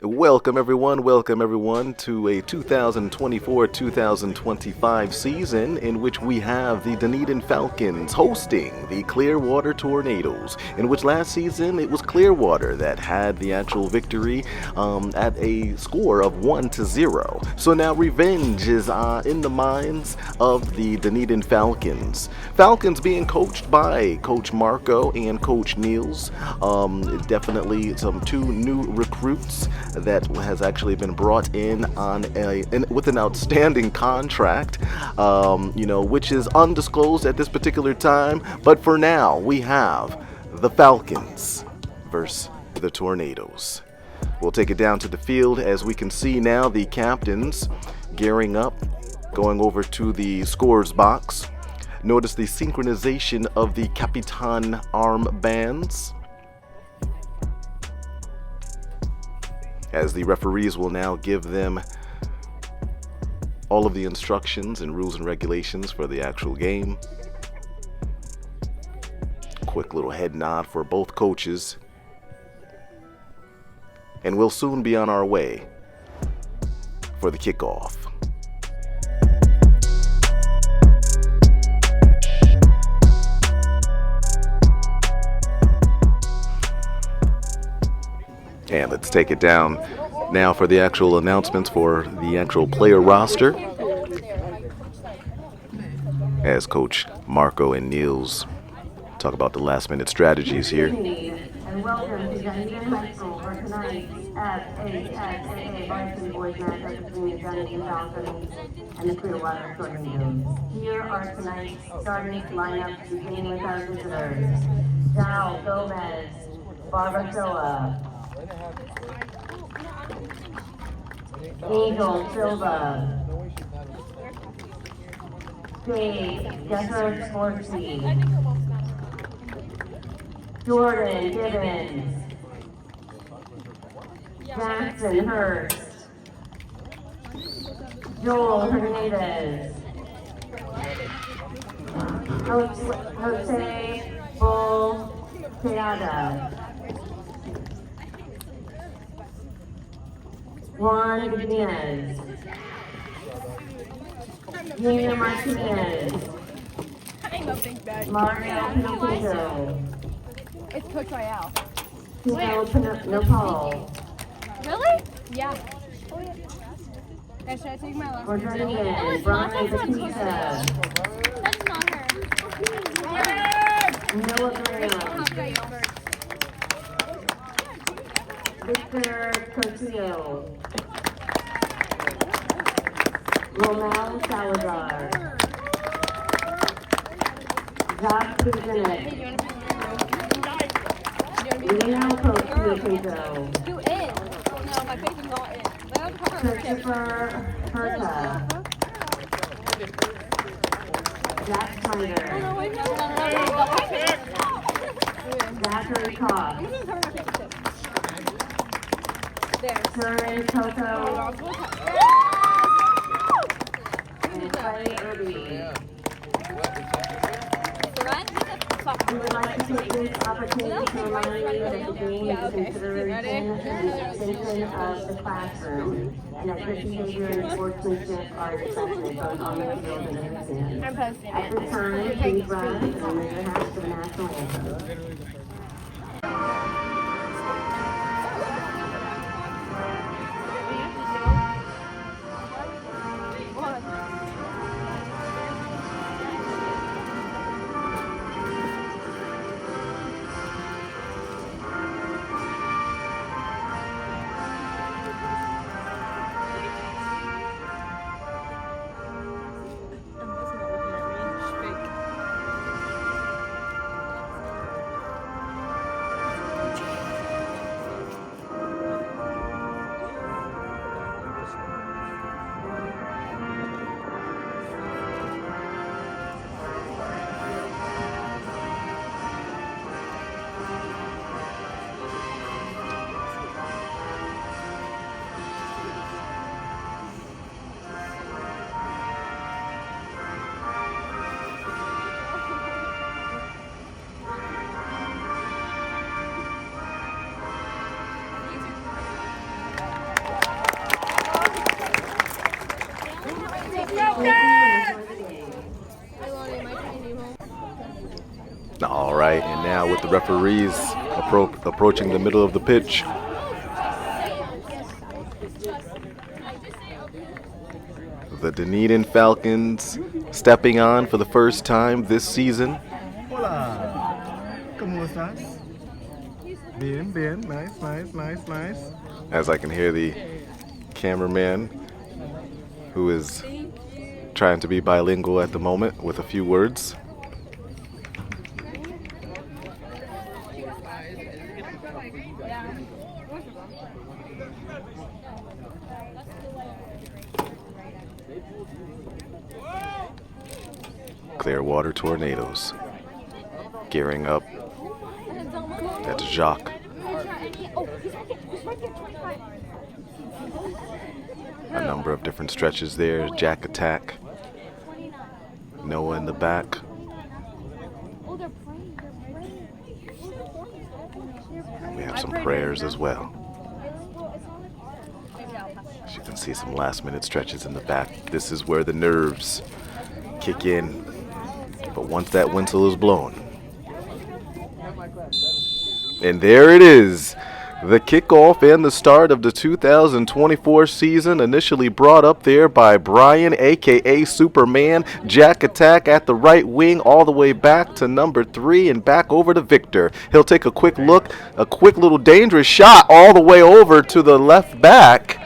Welcome everyone to a 2024-2025 season in which we have the Dunedin Falcons hosting the Clearwater Tornadoes, in which last season it was Clearwater that had the actual victory at a score of 1-0. So now revenge is in the minds of the Dunedin Falcons. Falcons being coached by Coach Marco and Coach Niels. Definitely some two new recruits that has actually been brought in on with an outstanding contract, which is undisclosed at this particular time. But for now, we have the Falcons versus the Tornadoes. We'll take it down to the field as we can see now the captains gearing up, going over to the scores box. Notice the synchronization of the Capitan armbands, as the referees will now give them all of the instructions and rules and regulations for the actual game. Quick little head nod for both coaches. And we'll soon be on our way for the kickoff. And let's take it down now for the actual announcements for the actual player roster, as Coach Marco and Niels talk about the last minute strategies here. And welcome to Dunedin High School for tonight's FHSAA varsity boys matchup between the Dunedin Falcons and the Clearwater Tornadoes. Here are tonight's starting lineups, beginning with our visitors: Dal Gomez, Barbacoa, Angel Silva, Dave Deckard Sportsy, Jordan Gibbons, Jackson Hurst, Joel Hernandez, Jose Bull Teada, Juan Gutierrez, Gina Martinez, Mario Pinto, It's Coach Royale. Tino Paul. Really? Yeah. Oh, yeah. Guys, should I take my last We're name? turning in Oh, it's Brian not. That's not Batista, That's not her. Noah Graham, Victor Cotillo, Romel Salazar, Josh Kuzinek, Lino Pinto, Do it. No, my face is not in. Christopher Herta, Jack Snyder, No, wait, no. Zachary Cox, There. Turin Toto, and Clay Irby. We would like to take this opportunity to remind you that the game is a consideration and extension of the classroom, and that good behavior and sportsmanship are expected both on the field and in the stands. At this time, please rise and raise your hats to the national anthem. right, and now with the referees approaching the middle of the pitch. The Dunedin Falcons stepping on for the first time this season. Hola, ¿cómo estás? Bien, bien, nice, nice, nice, nice. As I can hear the cameraman, who is trying to be bilingual at the moment with a few words. Clearwater Tornadoes gearing up at Jacques. A number of different stretches there. Jack attack. Noah in the back. And we have some prayers as well. As you can see, some last minute stretches in the back. This is where the nerves kick in. But once that whistle is blown, and there it is, the kickoff and the start of the 2024 season, initially brought up there by Brian, aka Superman. Jack attack at the right wing, all the way back to number 3 and back over to Victor. He'll take a quick look, a quick little dangerous shot all the way over to the left back.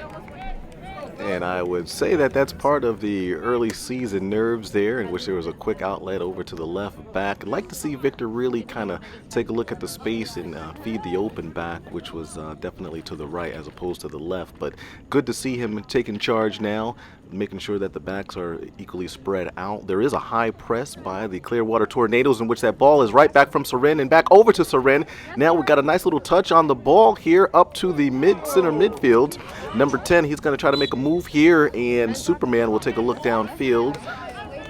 And I would say that that's part of the early season nerves there, in which there was a quick outlet over to the left back. I'd like to see Victor really kind of take a look at the space and feed the open back, which was definitely to the right as opposed to the left. But good to see him taking charge now, making sure that the backs are equally spread out. There is a high press by the Clearwater Tornadoes, in which that ball is right back from Seren and back over to Seren. Now we got a nice little touch on the ball here up to the center midfield. Number 10, he's going to try to make a move here, and Superman will take a look downfield,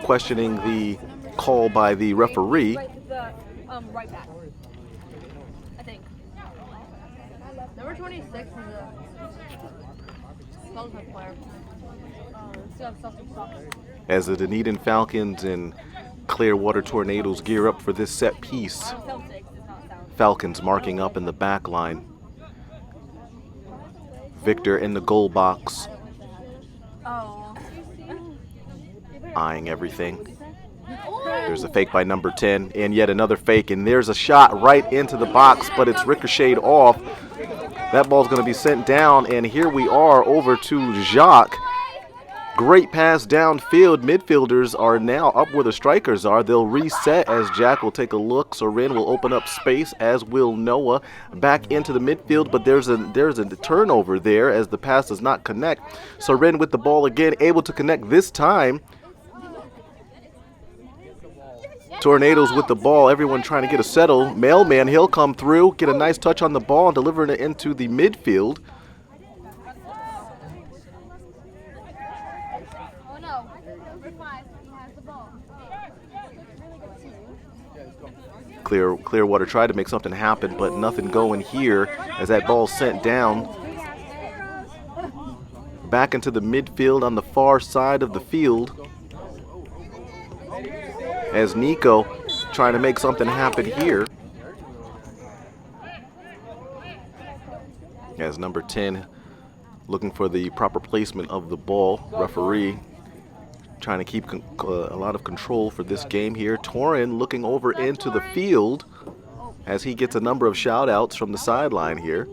questioning the call by the referee. Right back, I think. Number 26 is a Falcons player. As the Dunedin Falcons and Clearwater Tornadoes gear up for this set piece. Falcons marking up in the back line. Victor in the goal box. Eyeing everything. There's a fake by number 10, and yet another fake, and there's a shot right into the box, but it's ricocheted off. That ball's going to be sent down, and here we are over to Jacques. Great pass downfield. Midfielders are now up where the strikers are. They'll reset as Jack will take a look. Soren will open up space, as will Noah. Back into the midfield, but there's a turnover there as the pass does not connect. Soren with the ball again, able to connect this time. Tornadoes with the ball. Everyone trying to get a settle. Mailman, he'll come through, get a nice touch on the ball, and delivering it into the midfield. Clearwater tried to make something happen, but nothing going here as that ball sent down. Back into the midfield on the far side of the field. As Nico trying to make something happen here. As number 10 looking for the proper placement of the ball. Referee trying to keep a lot of control for this game here. Torin looking over into the field as he gets a number of shout outs from the sideline here.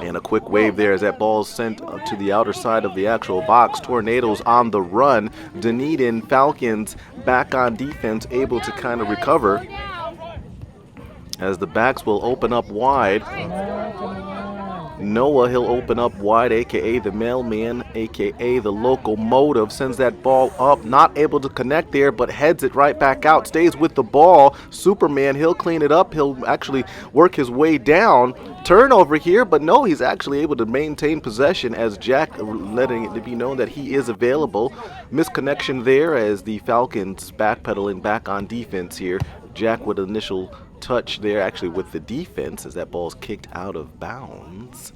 And a quick wave there as that ball is sent to the outer side of the actual box. Tornadoes on the run. Dunedin Falcons back on defense, able to kind of recover as the backs will open up wide. Noah, he'll open up wide, aka the mailman, aka the locomotive, sends that ball up, not able to connect there, but heads it right back out, stays with the ball. Superman, he'll clean it up, he'll actually work his way down. Turnover here, but no, he's actually able to maintain possession as Jack letting it be known that he is available. Misconnection there as the Falcons backpedaling back on defense here. Jack with initial touch there, actually with the defense, as that ball's kicked out of bounds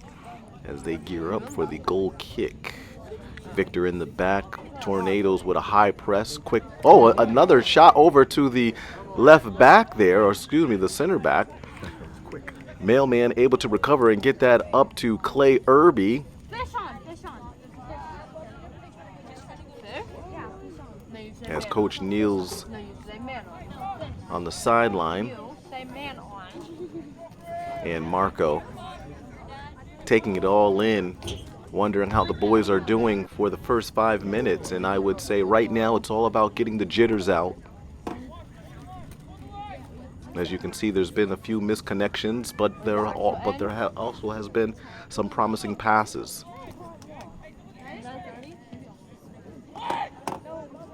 as they gear up for the goal kick. Victor in the back. Tornadoes with a high press. Quick. Oh, another shot over to the left back there, or excuse me, the center back. Quick. Mailman able to recover and get that up to Clay Irby. Fish on, fish on. Fish? Yeah, fish on. No, you say As man Coach Niels on. No, you say man on. on the sideline, You say man on. and Marco taking it all in, wondering how the boys are doing for the first 5 minutes. And I would say right now it's all about getting the jitters out. As you can see, there's been a few misconnections, but there also has been some promising passes.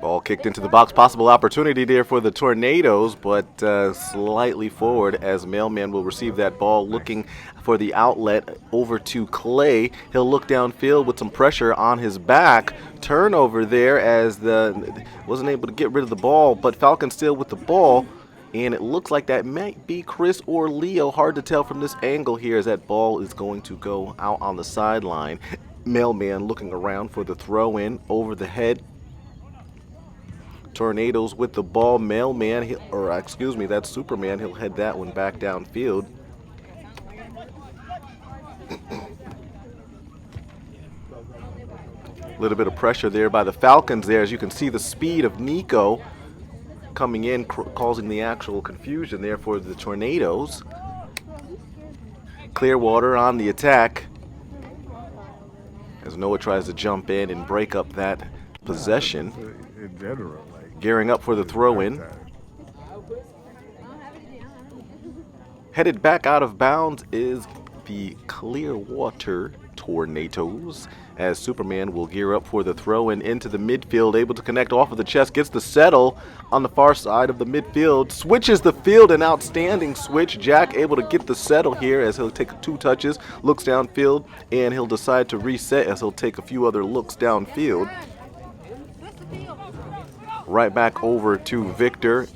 Ball kicked into the box. Possible opportunity there for the Tornadoes, but slightly forward as Mailman will receive that ball, looking for the outlet over to Clay. He'll look downfield with some pressure on his back. Turnover there as wasn't able to get rid of the ball, but Falcons still with the ball. And it looks like that might be Chris or Leo. Hard to tell from this angle here as that ball is going to go out on the sideline. Mailman looking around for the throw in over the head. Tornadoes with the ball. Mailman, that's Superman. He'll head that one back downfield. A little bit of pressure there by the Falcons there. As you can see, the speed of Nico coming in, causing the actual confusion there for the Tornadoes. Clearwater on the attack as Noah tries to jump in and break up that possession. In general, like, Gearing up for the throw-in. Headed back out of bounds is the Clearwater Tornadoes as Superman will gear up for the throw-in into the midfield, able to connect off of the chest, gets the settle on the far side of the midfield, switches the field, an outstanding switch. Jack able to get the settle here as he'll take 2 touches, looks downfield, and he'll decide to reset as he'll take a few other looks downfield. Right back over to Victor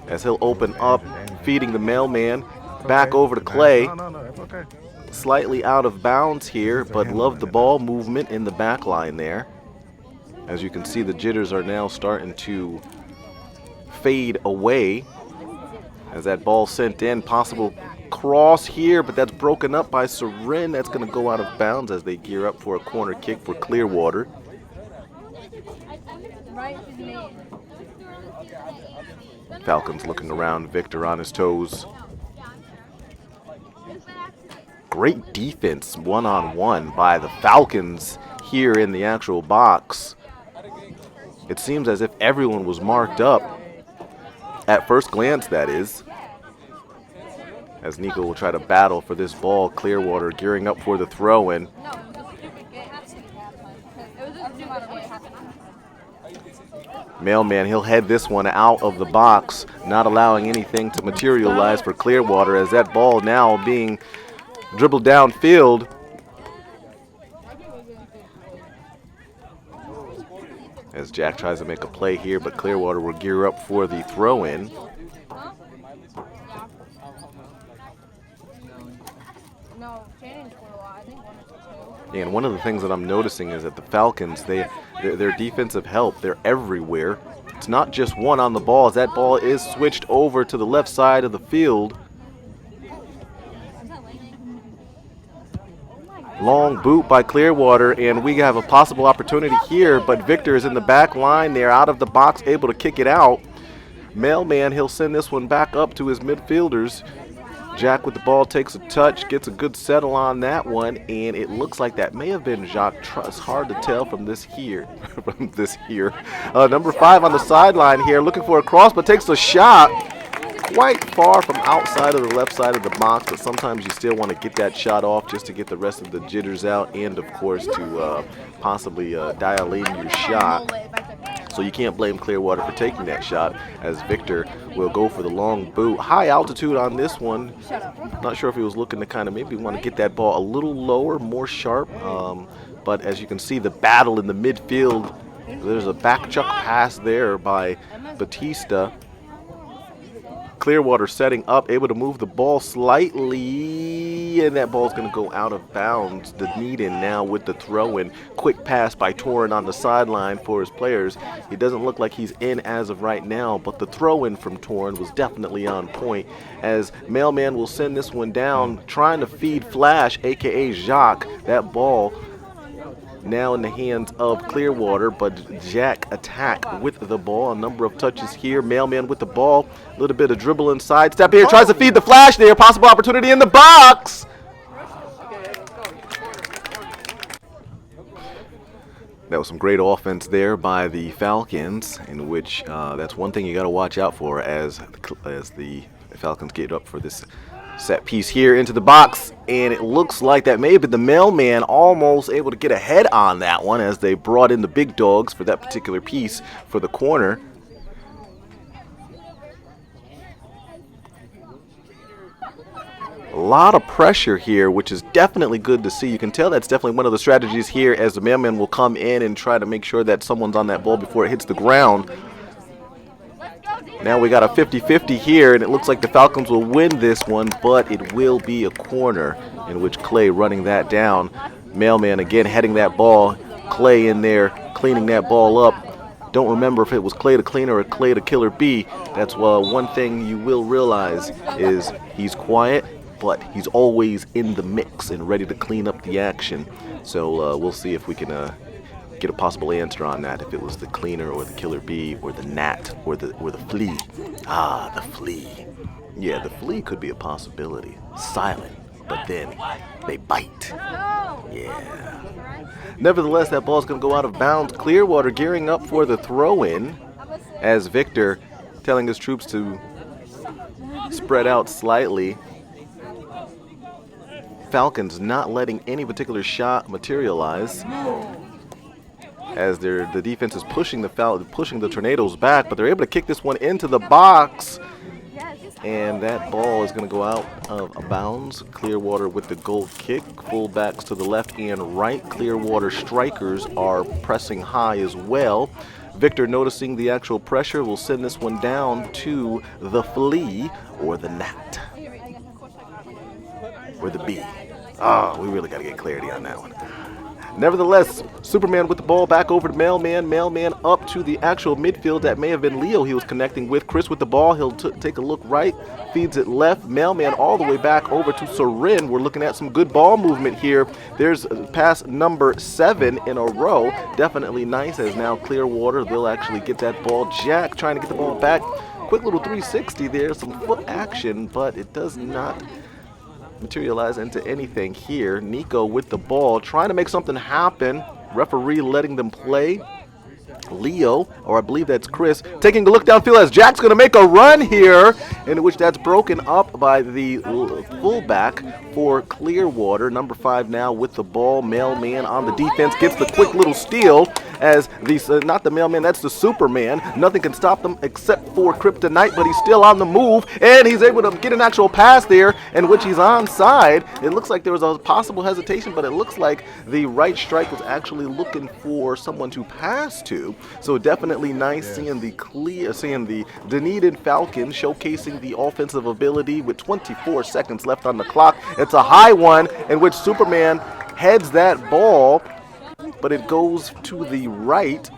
as he'll open up, feeding the Mailman. Back over to Clay. No, that's okay. Slightly out of bounds here, but love the ball movement in the back line there. As you can see, the jitters are now starting to fade away as that ball sent in. Possible cross here, but that's broken up by Seren. That's going to go out of bounds as they gear up for a corner kick for Clearwater. Falcons looking around, Victor on his toes. Great defense one-on-one by the Falcons here in the actual box. It seems as if everyone was marked up at first glance, that is. As Nico will try to battle for this ball, Clearwater gearing up for the throw-in. Mailman, he'll head this one out of the box, not allowing anything to materialize for Clearwater as that ball now being dribbled downfield. As Jack tries to make a play here, but Clearwater will gear up for the throw-in. And one of the things that I'm noticing is that the Falcons, their defensive help, they're everywhere. It's not just one on the ball, as that ball is switched over to the left side of the field. Long boot by Clearwater, and we have a possible opportunity here, but Victor is in the back line there, out of the box, able to kick it out. Mailman, he'll send this one back up to his midfielders. Jack with the ball takes a touch, gets a good settle on that one, and it looks like that may have been Jacques Truss. Hard to tell from this here. Number 5 on the sideline here, looking for a cross, but takes a shot quite far from outside of the left side of the box, but sometimes you still want to get that shot off just to get the rest of the jitters out, and of course to possibly dial in your shot. So you can't blame Clearwater for taking that shot, as Victor will go for the long boot. High altitude on this one. Not sure if he was looking to kind of maybe want to get that ball a little lower, more sharp. But as you can see, the battle in the midfield, there's a back chuck pass there by Batista. Clearwater setting up, able to move the ball slightly, and that ball's going to go out of bounds. Dunedin now with the throw-in. Quick pass by Torin on the sideline for his players. He doesn't look like he's in as of right now, but the throw-in from Torin was definitely on point, as Mailman will send this one down, trying to feed Flash, a.k.a. Jacques. That ball now in the hands of Clearwater, but Jack attack with the ball. A number of touches here. Mailman with the ball. A little bit of dribble and sidestep here. Tries to feed the Flash there. Possible opportunity in the box. That was some great offense there by the Falcons, in which that's one thing you got to watch out for as the Falcons get up for this set piece here into the box, and it looks like that may have been the Mailman almost able to get ahead on that one as they brought in the big dogs for that particular piece for the corner. A lot of pressure here, which is definitely good to see. You can tell that's definitely one of the strategies here, as the Mailman will come in and try to make sure that someone's on that ball before it hits the ground. Now we got a 50-50 here, and it looks like the Falcons will win this one, but it will be a corner, in which Clay running that down. Mailman again heading that ball. Clay in there cleaning that ball up. Don't remember if it was Clay the cleaner or Clay the killer bee. That's one thing you will realize is he's quiet, but he's always in the mix and ready to clean up the action. So we'll see if we can get a possible answer on that, if it was the cleaner or the killer bee or the gnat or the flea. Ah, the flea. Yeah, the flea could be a possibility. Silent, but then they bite. Yeah. Nevertheless, that ball's going to go out of bounds. Clearwater gearing up for the throw-in, as Victor telling his troops to spread out slightly. Falcons not letting any particular shot materialize, as the defense is pushing the Tornadoes back, but they're able to kick this one into the box, and that ball is going to go out of bounds. Clearwater with the goal kick. Fullbacks to the left and right. Clearwater strikers are pressing high as well. Victor, noticing the actual pressure, will send this one down to the flea or the gnat or the bee. Oh, we really got to get clarity on that one. Nevertheless, Superman with the ball back over to Mailman. Mailman up to the actual midfield. That may have been Leo he was connecting with. Chris with the ball. He'll take a look right. Feeds it left. Mailman all the way back over to Sorin. We're looking at some good ball movement here. There's pass number 7 in a row. Definitely nice, as now Clearwater, they'll actually get that ball. Jack trying to get the ball back. Quick little 360 there. Some foot action, but it does not materialize into anything here. Nico with the ball, trying to make something happen. Referee letting them play. Leo, or I believe that's Chris, taking a look downfield as Jack's going to make a run here, in which that's broken up by the fullback for Clearwater. Number 5 now with the ball. Mailman on the defense gets the quick little steal, as not the Mailman, that's the Superman. Nothing can stop them except for Kryptonite, but he's still on the move, and he's able to get an actual pass there, in which he's onside. It looks like there was a possible hesitation, but it looks like the right strike was actually looking for someone to pass to. So definitely nice seeing the Dunedin Falcons showcasing the offensive ability with 24 seconds left on the clock. It's a high one, in which Superman heads that ball, but it goes to the right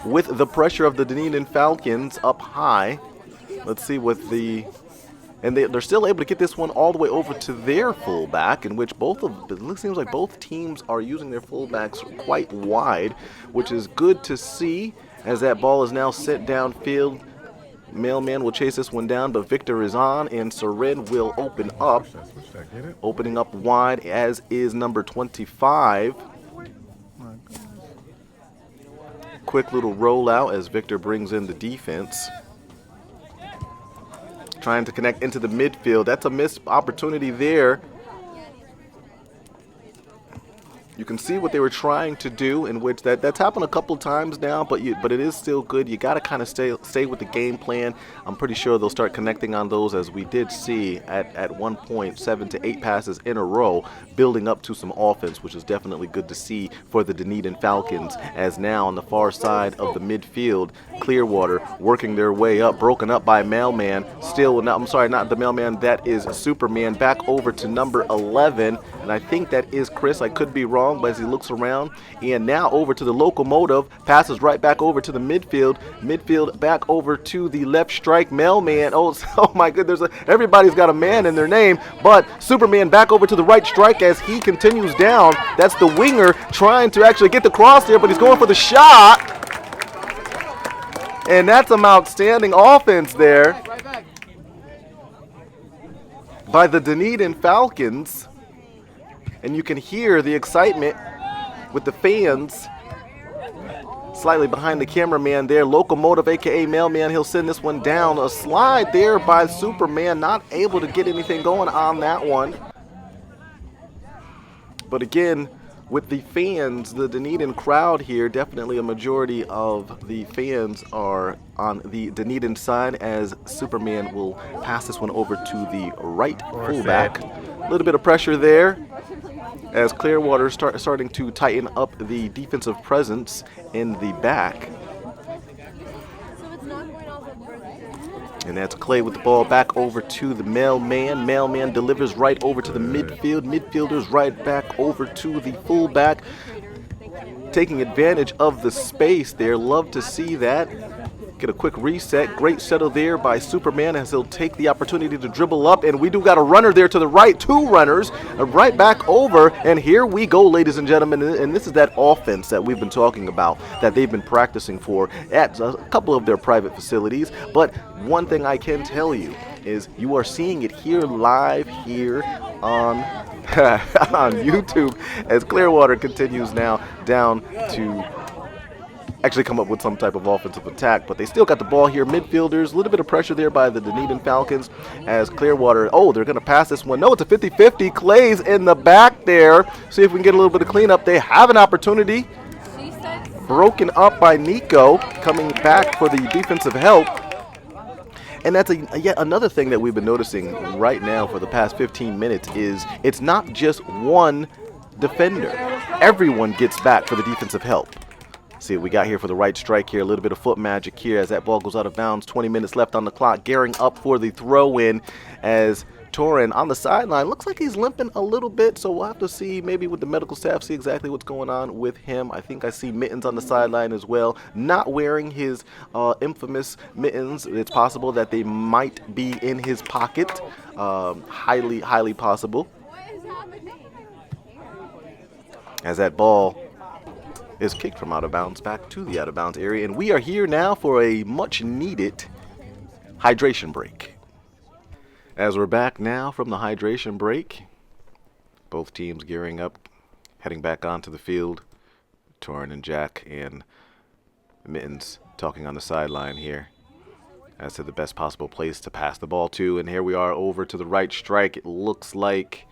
with the pressure of the Dunedin Falcons up high. Let's see what and they're still able to get this one all the way over to their fullback, in which it seems like both teams are using their fullbacks quite wide, which is good to see, as that ball is now sent downfield. Mailman will chase this one down, but Victor is on, and Sorin will open up. Opening up wide, as is number 25. Quick little rollout as Victor brings in the defense. Trying to connect into the midfield. That's a missed opportunity there. You can see what they were trying to do, in which that's happened a couple times now, but it is still good. You got to kind of stay with the game plan. I'm pretty sure they'll start connecting on those, as we did see at one point 7 to 8 passes in a row, building up to some offense, which is definitely good to see for the Dunedin Falcons. As now on the far side of the midfield, Clearwater working their way up, broken up by Mailman. Still, no, I'm sorry, not the Mailman. That is Superman. Back over to number 11, and I think that is Chris. I could be wrong. But as he looks around, and now over to the locomotive, passes right back over to the midfield back over to the left strike. Mailman, oh my goodness, everybody's got a man in their name, but Superman back over to the right strike as he continues down. That's the winger trying to actually get the cross there, but he's going for the shot, and that's some outstanding offense there by the Dunedin Falcons. And you can hear the excitement with the fans slightly behind the cameraman there. Locomotive, a.k.a. Mailman, he'll send this one down. A slide there by Superman, not able to get anything going on that one. But again, with the fans, the Dunedin crowd here, definitely a majority of the fans are on the Dunedin side, as Superman will pass this one over to the right fullback. A little bit of pressure there, as Clearwater starting to tighten up the defensive presence in the back. And that's Clay with the ball back over to the Mailman. Mailman delivers right over to the midfield. Midfielders right back over to the fullback, taking advantage of the space there. Love to see that. Get a quick reset. Great settle there by Superman as he'll take the opportunity to dribble up. And we do got a runner there to the right. 2 runners right back over. And here we go, ladies and gentlemen. And this is that offense that we've been talking about, that they've been practicing for at a couple of their private facilities. But one thing I can tell you is you are seeing it here live here on on YouTube, as Clearwater continues now down to actually come up with some type of offensive attack, but they still got the ball here. Midfielders, a little bit of pressure there by the Dunedin Falcons, as Clearwater, they're going to pass this one. No, it's a 50-50. Clay's in the back there. See if we can get a little bit of cleanup. They have an opportunity. Broken up by Nico, coming back for the defensive help. And that's yet another thing that we've been noticing right now for the past 15 minutes is it's not just one defender. Everyone gets back for the defensive help. See what we got here for the right strike here. A little bit of foot magic here as that ball goes out of bounds. 20 minutes left on the clock. Gearing up for the throw-in, as Torin on the sideline. Looks like he's limping a little bit, so we'll have to see maybe with the medical staff, see exactly what's going on with him. I think I see Mittens on the sideline as well. Not wearing his infamous mittens. It's possible that they might be in his pocket. Highly possible. As that ball is kicked from out of bounds back to the out of bounds area. And we are here now for a much needed hydration break. As we're back now from the hydration break, both teams gearing up, heading back onto the field. Torin and Jack and Mittens talking on the sideline here as to the best possible place to pass the ball to. And here we are over to the right strike. It looks like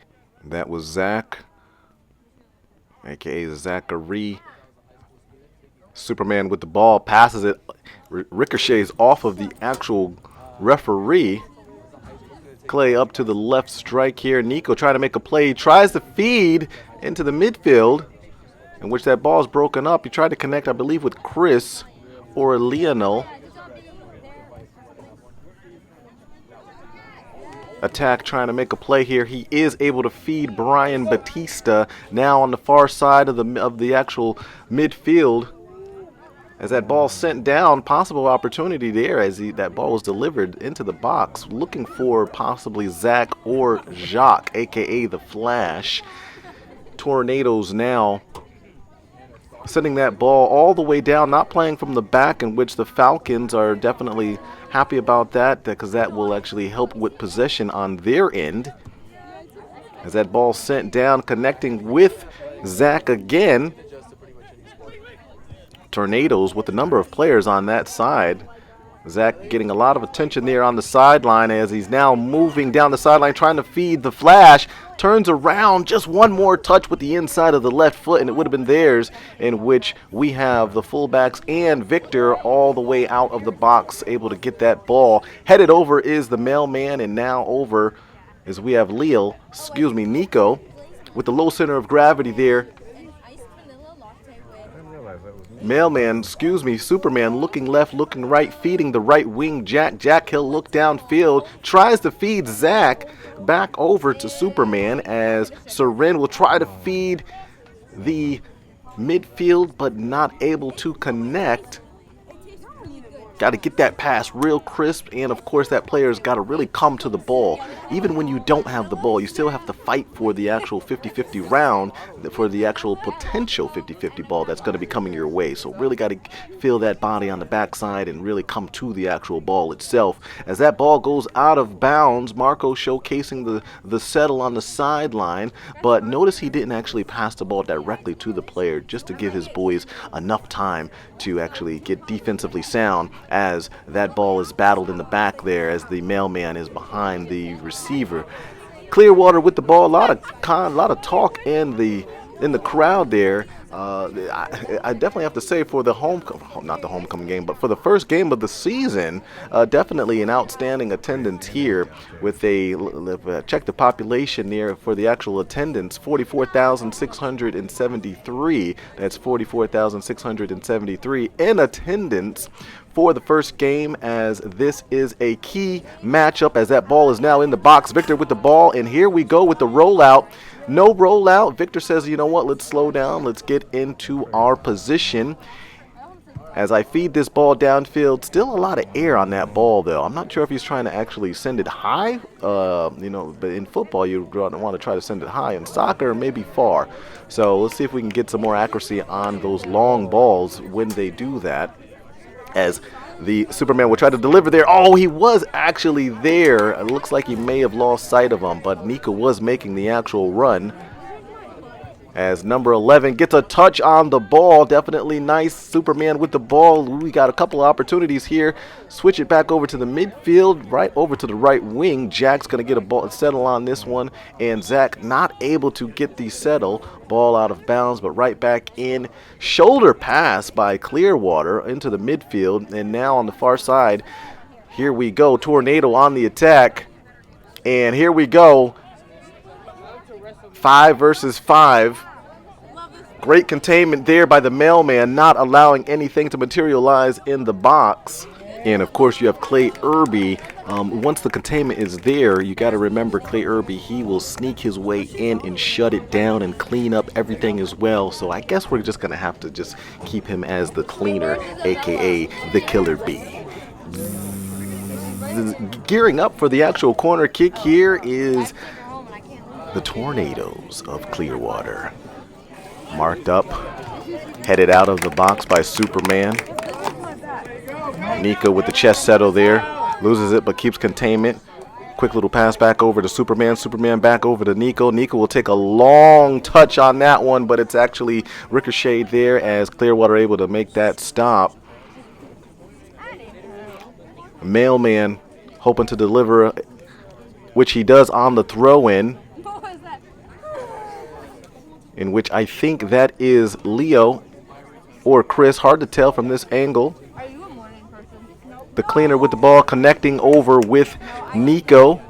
that was Zach, aka Zachary. Superman with the ball, passes it, ricochets off of the actual referee. Clay up to the left strike here. Nico trying to make a play, tries to feed into the midfield, in which that ball is broken up. He tried to connect, I believe, with Chris or Lionel. Attack trying to make a play here. He is able to feed Brian Batista now on the far side of the actual midfield. As that ball sent down, possible opportunity there as that ball was delivered into the box, looking for possibly Zach or Jacques, a.k.a. the Flash. Tornadoes now sending that ball all the way down, not playing from the back, in which the Falcons are definitely happy about that, because that will actually help with possession on their end. As that ball sent down, connecting with Zach again. Tornadoes with a number of players on that side Zach getting a lot of attention there on the sideline as he's now moving down the sideline trying to feed the flash. Turns around, just one more touch with the inside of the left foot and it would have been theirs, in which we have the fullbacks and Victor all the way out of the box able to get that ball. Headed over is the mailman, and now over as we have Nico with the low center of gravity there. Superman looking left, looking right, feeding the right wing Jack. Jack, he'll look downfield, tries to feed Zach back over to Superman as Seren will try to feed the midfield but not able to connect. Got to get that pass real crisp, and of course that player's got to really come to the ball. Even when you don't have the ball, you still have to fight for the actual 50-50 round, for the actual potential 50-50 ball that's going to be coming your way. So really got to feel that body on the backside and really come to the actual ball itself. As that ball goes out of bounds, Marco showcasing the settle on the sideline, but notice he didn't actually pass the ball directly to the player just to give his boys enough time to actually get defensively sound, as that ball is battled in the back there as the mailman is behind the receiver. Clearwater with the ball, a lot of talk in the crowd there. I definitely have to say, for the not the homecoming game, but for the first game of the season, definitely an outstanding attendance here. With check the population there for the actual attendance, 44,673. That's 44,673 in attendance for the first game, as this is a key matchup as that ball is now in the box. Victor with the ball, and here we go with the rollout. No rollout. Victor says, you know what, let's slow down. Let's get into our position. As I feed this ball downfield, still a lot of air on that ball, though. I'm not sure if he's trying to actually send it high. But in football, you want to try to send it high. In soccer, maybe far. So let's see if we can get some more accuracy on those long balls when they do that. As the Superman will try to deliver there. Oh, he was actually there. It looks like he may have lost sight of him, but Nico was making the actual run. As number 11 gets a touch on the ball. Definitely nice. Superman with the ball. We got a couple of opportunities here. Switch it back over to the midfield, right over to the right wing. Jack's going to get a ball settle on this one, and Zach not able to get the settle. Ball out of bounds, but right back in. Shoulder pass by Clearwater into the midfield, and now on the far side, here we go. Tornado on the attack, and here we go. 5 versus 5. Great containment there by the mailman, not allowing anything to materialize in the box. And of course you have Clay Irby. Once the containment is there, you got to remember Clay Irby, he will sneak his way in and shut it down and clean up everything as well. So I guess we're just going to have to just keep him as the cleaner, aka the Killer Bee. Gearing up for the actual corner kick here is the Tornadoes of Clearwater. Marked up, headed out of the box by Superman. Nico with the chest settle there, loses it but keeps containment. Quick little pass back over to Superman. Superman back over to Nico. Nico will take a long touch on that one, but it's actually ricocheted there as Clearwater able to make that stop. Mailman hoping to deliver, which he does on the throw-in. In which I think that is Leo or Chris. Hard to tell from this angle. Are you a morning person? The cleaner with the ball connecting over with Nico.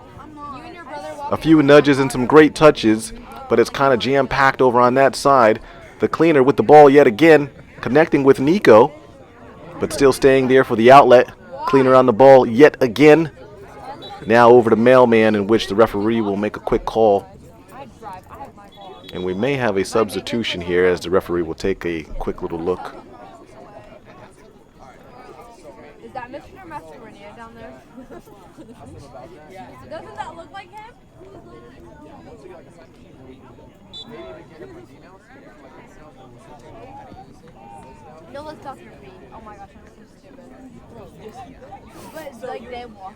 A few nudges and some great touches, but it's kind of jam-packed over on that side. The cleaner with the ball yet again, connecting with Nico, but still staying there for the outlet. Cleaner on the ball yet again. Now over to mailman, in which the referee will make a quick call. And we may have a substitution here as the referee will take a quick little look. Is that Mr. Mascherinier down there? Doesn't that look like him? No, let's talk your feet. Oh my gosh, I'm so stupid. But it's like they walk.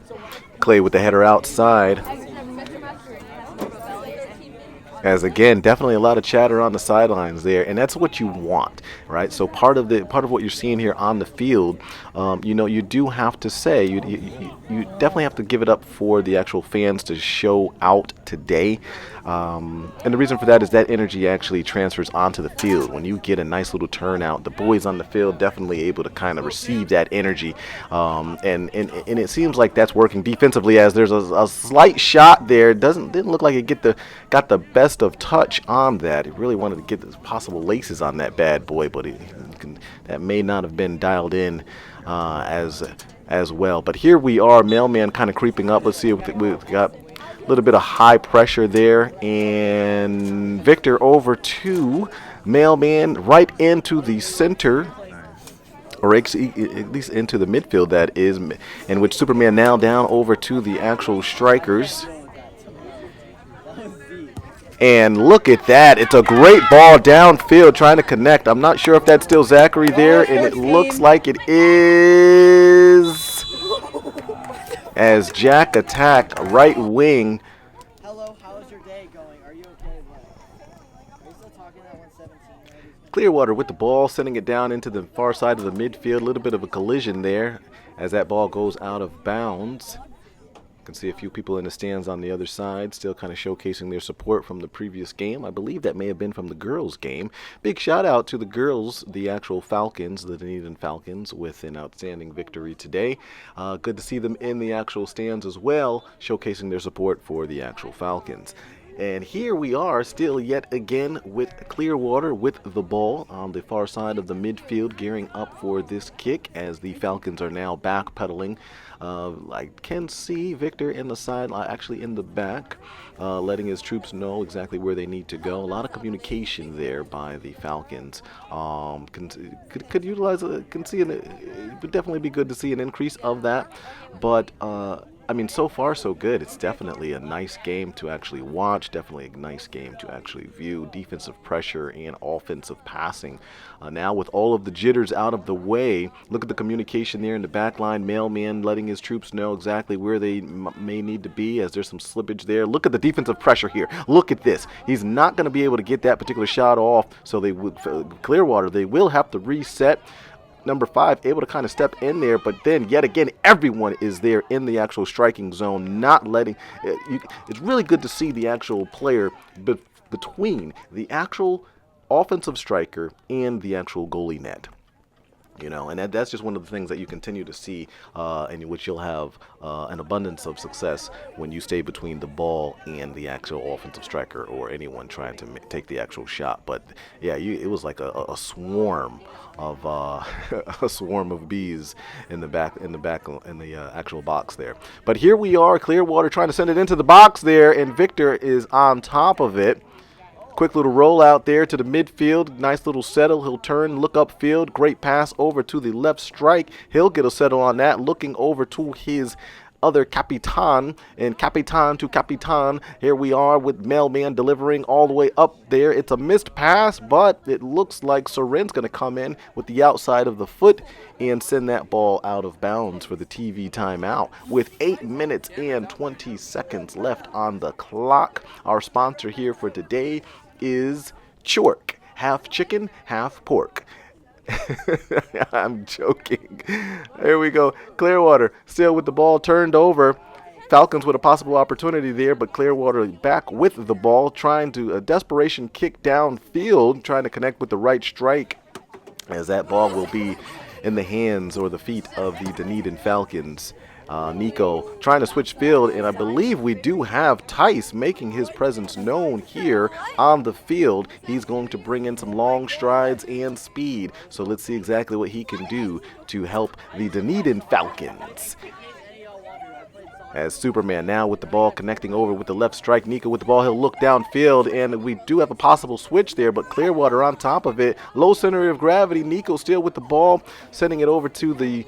Clay with the header outside. Mr. Mascherinier has a belly. As again, definitely a lot of chatter on the sidelines there, and that's what you want, right? So part of what you're seeing here on the field, you know, you do have to say you definitely have to give it up for the actual fans to show out today, and the reason for that is that energy actually transfers onto the field. When you get a nice little turnout, the boys on the field definitely able to kind of receive that energy, and it seems like that's working defensively. As there's a slight shot there, didn't look like it got the best of touch on that. He really wanted to get the possible laces on that bad boy, but that may not have been dialed in as well. But here we are, Mailman kind of creeping up. Let's see if we've got a little bit of high pressure there, and Victor over to Mailman right into the center, or at least into the midfield, that is, in which Superman now down over to the actual strikers. And look at that. It's a great ball downfield trying to connect. I'm not sure if that's still Zachary there, and it looks like it is. As Jack attack right wing. Hello, how's your day going? Are you okay? Are you still talking at 117? Clearwater with the ball, sending it down into the far side of the midfield. A little bit of a collision there as that ball goes out of bounds. Can see a few people in the stands on the other side still kind of showcasing their support from the previous game. I believe that may have been from the girls game. Big shout out to the girls, the actual Falcons, the Dunedin Falcons, with an outstanding victory today. Good to see them in the actual stands as well, showcasing their support for the actual Falcons. And here we are still yet again with Clearwater with the ball on the far side of the midfield, gearing up for this kick as the Falcons are now backpedaling. I can see Victor in the side, actually in the back, letting his troops know exactly where they need to go. A lot of communication there by the Falcons. Could utilize, it would definitely be good to see an increase of that, but I mean, so far so good. It's definitely a nice game to actually watch, definitely a nice game to actually view. Defensive pressure and offensive passing. Now with all of the jitters out of the way, look at the communication there in the back line. Mailman letting his troops know exactly where they may need to be as there's some slippage there. Look at the defensive pressure here. Look at this. He's not going to be able to get that particular shot off, so they would Clearwater, they will have to reset. Number 5 able to kind of step in there, but then yet again everyone is there in the actual striking zone, not letting it's really good to see the actual player between the actual offensive striker and the actual goalie net. You know, and that's just one of the things that you continue to see, in which you'll have an abundance of success when you stay between the ball and the actual offensive striker or anyone trying to take the actual shot. But yeah, it was like a swarm of a swarm of bees in the actual box there. But here we are, Clearwater trying to send it into the box there, and Victor is on top of it. Quick little roll out there to the midfield. Nice little settle. He'll turn, look upfield. Great pass over to the left strike. He'll get a settle on that. Looking over to his other Capitan, and Capitan to Capitan. Here we are with Mailman delivering all the way up there. It's a missed pass, but it looks like Soren's going to come in with the outside of the foot and send that ball out of bounds for the TV timeout. With 8 minutes and 20 seconds left on the clock, our sponsor here for today is Chork, half chicken, half pork. I'm joking. There we go. Clearwater still with the ball turned over. Falcons with a possible opportunity there, but Clearwater back with the ball, trying to a desperation kick downfield, trying to connect with the right strike, as that ball will be in the hands or the feet of the Dunedin Falcons. Nico trying to switch field, and I believe we do have Tice making his presence known here on the field. He's going to bring in some long strides and speed, so let's see exactly what he can do to help the Dunedin Falcons. As Superman now with the ball connecting over with the left strike. Nico with the ball, he'll look downfield, and we do have a possible switch there, but Clearwater on top of it. Low center of gravity. Nico still with the ball, sending it over to the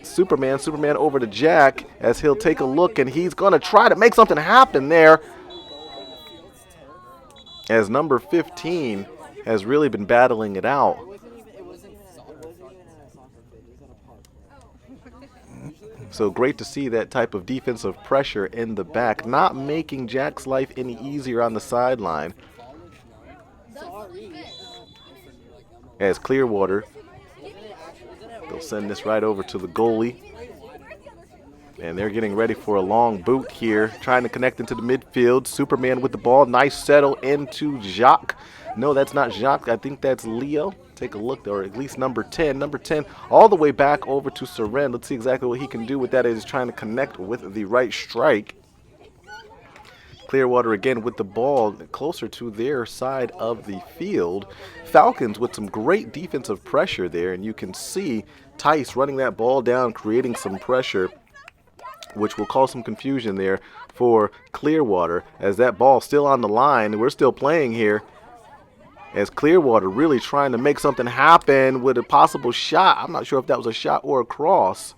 Superman over to Jack, as he'll take a look, and he's going to try to make something happen there, as number 15 has really been battling it out. So great to see that type of defensive pressure in the back, not making Jack's life any easier on the sideline. as Clearwater, they'll send this right over to the goalie. And they're getting ready for a long boot here, trying to connect into the midfield. Superman with the ball. Nice settle into Jacques. No, that's not Jacques. I think that's Leo. Take a look, or at least number 10. Number 10 all the way back over to Seren. Let's see exactly what he can do with that. He's trying to connect with the right strike. Clearwater again with the ball closer to their side of the field. Falcons with some great defensive pressure there, and you can see Tice running that ball down, creating some pressure, which will cause some confusion there for Clearwater as that ball still on the line. We're still playing here as Clearwater really trying to make something happen with a possible shot. I'm not sure if that was a shot or a cross.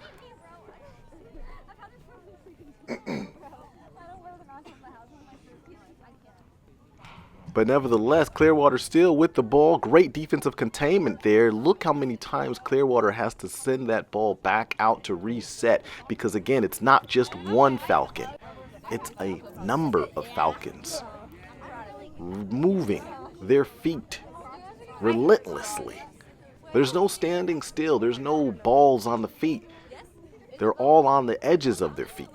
But nevertheless, Clearwater still with the ball. Great defensive containment there. Look how many times Clearwater has to send that ball back out to reset. Because again, it's not just one Falcon. It's a number of Falcons moving their feet relentlessly. There's no standing still. There's no balls on the feet. They're all on the edges of their feet.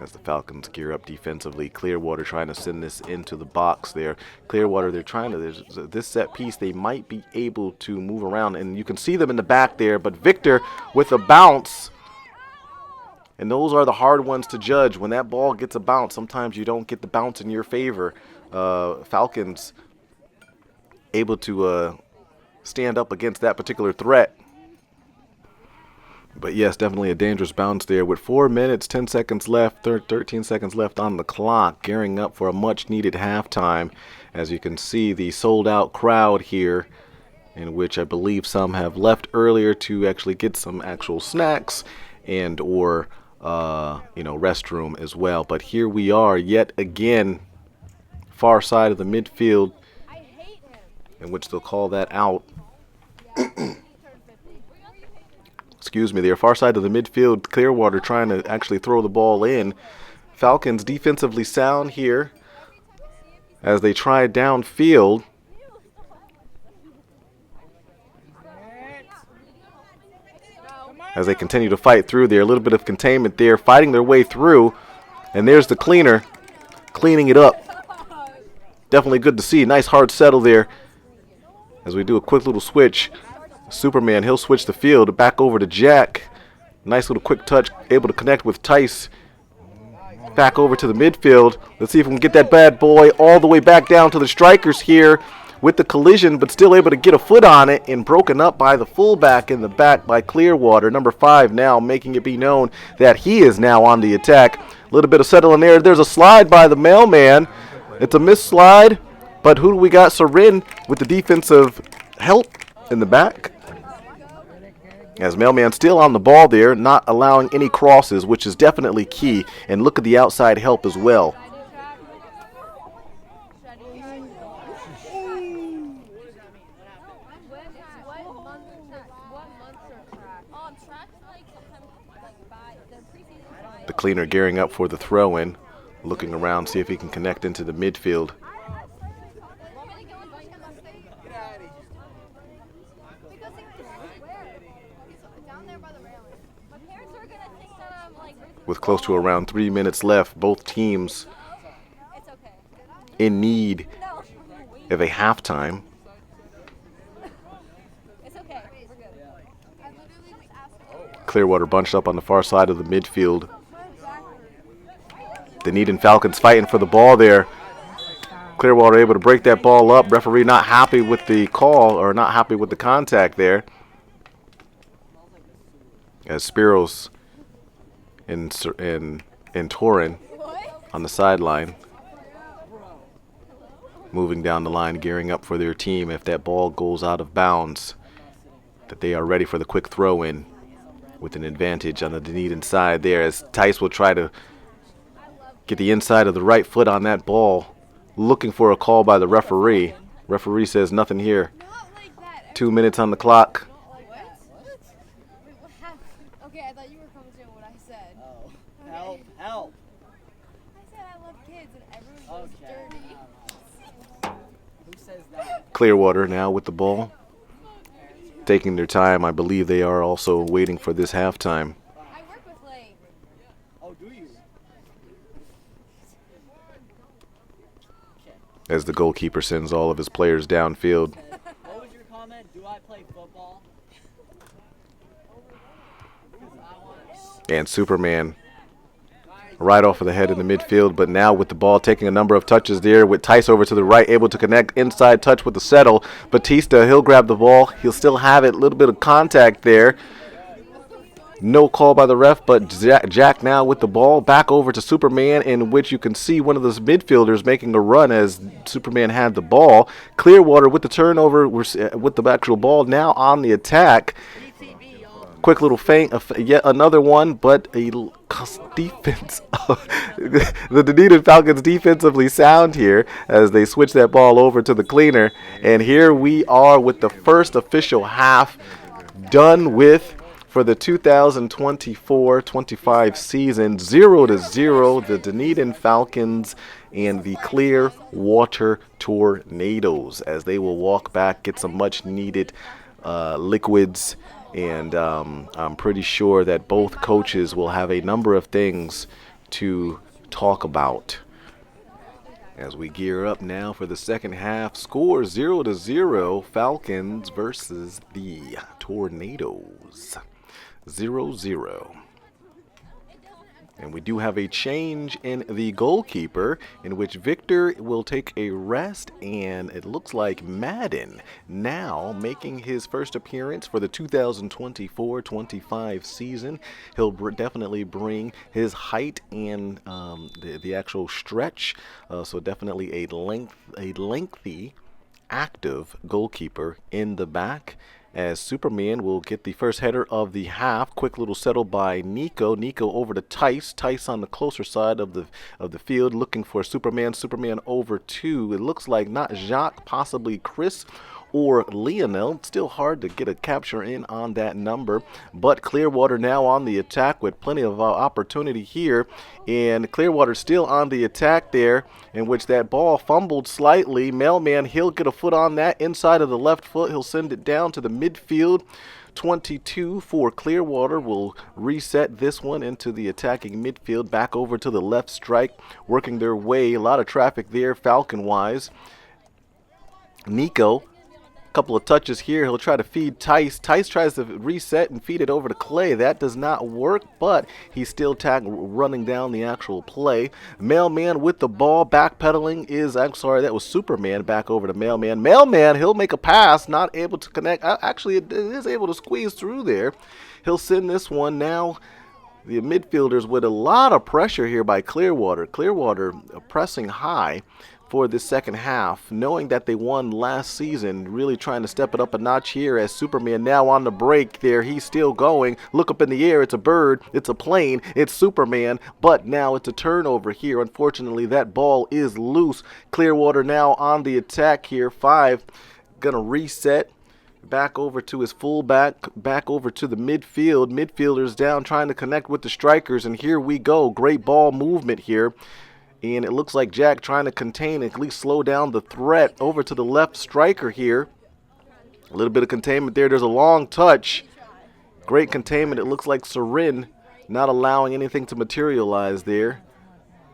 As the Falcons gear up defensively, Clearwater trying to send this into the box there. Clearwater, they're trying to, this set piece, they might be able to move around, and you can see them in the back there, but Victor with a bounce, and those are the hard ones to judge. When that ball gets a bounce, sometimes you don't get the bounce in your favor. Falcons able to stand up against that particular threat. But yes, definitely a dangerous bounce there with 4 minutes, 10 seconds left, 13 seconds left on the clock, gearing up for a much-needed halftime. As you can see, the sold-out crowd here, in which I believe some have left earlier to actually get some actual snacks and or, restroom as well. But here we are yet again, far side of the midfield, in which they'll call that out. Excuse me, they're far side of the midfield. Clearwater trying to actually throw the ball in. Falcons defensively sound here as they try downfield. As they continue to fight through there. A little bit of containment there, fighting their way through. And there's the cleaner cleaning it up. Definitely good to see. Nice hard settle there as we do a quick little switch. Superman, he'll switch the field back over to Jack. Nice little quick touch, able to connect with Tice. Back over to the midfield. Let's see if we can get that bad boy all the way back down to the strikers here with the collision, but still able to get a foot on it and broken up by the fullback in the back by Clearwater. Number 5 now making it be known that he is now on the attack. A little bit of settling there. There's a slide by the mailman. It's a missed slide, but who do we got? Seren with the defensive help in the back. As Mailman still on the ball there, not allowing any crosses, which is definitely key. And look at the outside help as well. The cleaner gearing up for the throw-in, looking around, see if he can connect into the midfield. With close to around 3 minutes left, both teams in need of a halftime. Clearwater bunched up on the far side of the midfield. Dunedin Falcons fighting for the ball there. Clearwater able to break that ball up. Referee not happy with the call, or not happy with the contact there. As Spiros and Torin on the sideline, moving down the line, gearing up for their team if that ball goes out of bounds, that they are ready for the quick throw-in with an advantage on the Dunedin side there, as Tice will try to get the inside of the right foot on that ball, looking for a call by the referee. Referee says nothing here 2 minutes on the clock. What? Wait, what happened? Okay, I thought you were coming to what I said. Oh, Okay. help. I said I love kids and everyone was Okay. dirty. Who says that? Clearwater now with the ball. Taking their time. I believe they are also waiting for this halftime. I work with Lane. Oh, do you? As the goalkeeper sends all of his players downfield. What was your comment? Do I play football? And Superman right off of the head in the midfield, but now with the ball taking a number of touches there with Tice over to the right, able to connect inside touch with the settle. Batista, he'll grab the ball. He'll still have it. A little bit of contact there. No call by the ref, but Jack now with the ball back over to Superman, in which you can see one of those midfielders making a run as Superman had the ball. Clearwater with the turnover, with the actual ball now on the attack. Quick little feint, yet another one, but a defense. The Dunedin Falcons defensively sound here as they switch that ball over to the cleaner. And here we are with the first official half done with for the 2024-25 season. 0-0, the Dunedin Falcons and the Clearwater Tornadoes, as they will walk back, get some much needed liquids. And I'm pretty sure that both coaches will have a number of things to talk about as we gear up now for the second half. Score 0-0, Falcons versus the Tornadoes. 0-0. And we do have a change in the goalkeeper, in which Victor will take a rest, and it looks like Madden now making his first appearance for the 2024-25 season. He'll definitely bring his height and the actual stretch, so definitely a lengthy, active goalkeeper in the back. As Superman will get the first header of the half. Quick little settle by Nico. Nico over to Tice. Tice on the closer side of the field, looking for Superman. Superman over to, it looks like not Jacques, possibly Chris or Lionel. Still hard to get a capture in on that number, but Clearwater now on the attack with plenty of opportunity here, and Clearwater still on the attack there, in which that ball fumbled slightly. Mailman, he'll get a foot on that inside of the left foot. He'll send it down to the midfield. 22 for Clearwater will reset this one into the attacking midfield, back over to the left strike, working their way. A lot of traffic there Falcon wise. Nico, couple of touches here. He'll try to feed Tice. Tice tries to reset and feed it over to Clay. That does not work, but he's still running down the actual play. Mailman with the ball, backpedaling is, I'm sorry, that was Superman back over to Mailman. Mailman, he'll make a pass, not able to connect. Actually, it is able to squeeze through there. He'll send this one now. The midfielders with a lot of pressure here by Clearwater. Clearwater pressing high for this second half, knowing that they won last season, really trying to step it up a notch here as Superman now on the break there. He's still going. Look up in the air. It's a bird. It's a plane. It's Superman, but now it's a turnover here. Unfortunately, that ball is loose. Clearwater now on the attack here. 5 gonna reset. Back over to his fullback, back over to the midfield. Midfielders down trying to connect with the strikers, and here we go. Great ball movement here. And it looks like Jack trying to contain, at least slow down the threat. Over to the left striker here. A little bit of containment there. There's a long touch. Great containment. It looks like Serin not allowing anything to materialize there.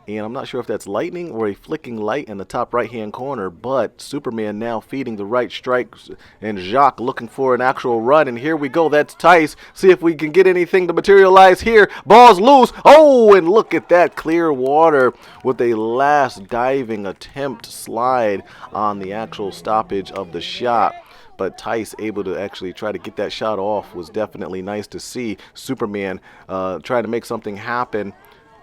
And I'm not sure if that's lightning or a flicking light in the top right-hand corner, but Superman now feeding the right strike, and Jacques looking for an actual run. And here we go. That's Tice. See if we can get anything to materialize here. Ball's loose. Oh, and look at that. Clearwater with a last diving attempt slide on the actual stoppage of the shot. But Tice able to actually try to get that shot off was definitely nice to see. Superman trying to make something happen.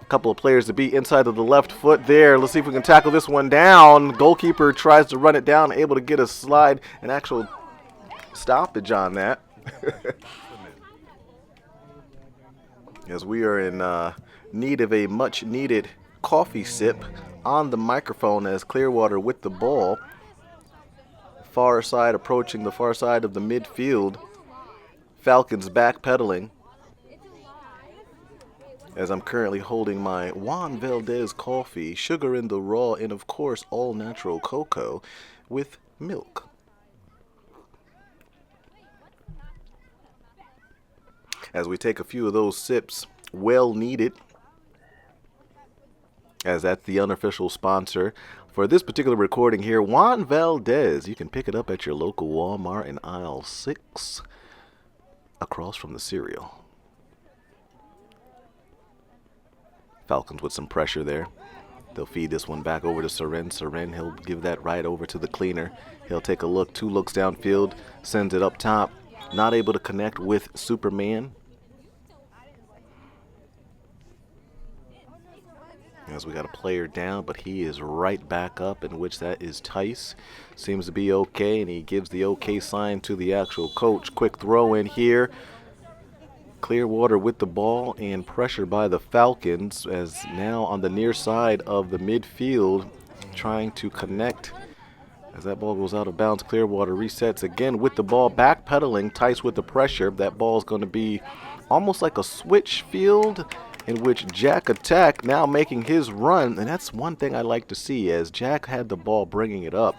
Couple of players to be inside of the left foot there. Let's see if we can tackle this one down. Goalkeeper tries to run it down, able to get a slide, an actual stoppage on that. As we are in need of a much needed coffee sip on the microphone, as Clearwater with the ball far side, approaching the far side of the midfield. Falcons backpedaling. As I'm currently holding my Juan Valdez coffee, sugar in the raw, and of course all natural cocoa with milk. As we take a few of those sips, well needed, as that's the unofficial sponsor for this particular recording here, Juan Valdez. You can pick it up at your local Walmart in aisle 6, across from the cereal. Falcons with some pressure there. They'll feed this one back over to Seren. Seren, he'll give that right over to the cleaner. He'll take a look, 2 looks downfield, sends it up top. Not able to connect with Superman. As we got a player down, but he is right back up, in which that is Tice. Seems to be okay, and he gives the okay sign to the actual coach. Quick throw in here. Clearwater with the ball, and pressure by the Falcons, as now on the near side of the midfield, trying to connect. As that ball goes out of bounds, Clearwater resets again with the ball, backpedaling. Tice with the pressure. That ball is going to be almost like a switch field, in which Jack Attack now making his run, and that's one thing I like to see, as Jack had the ball bringing it up.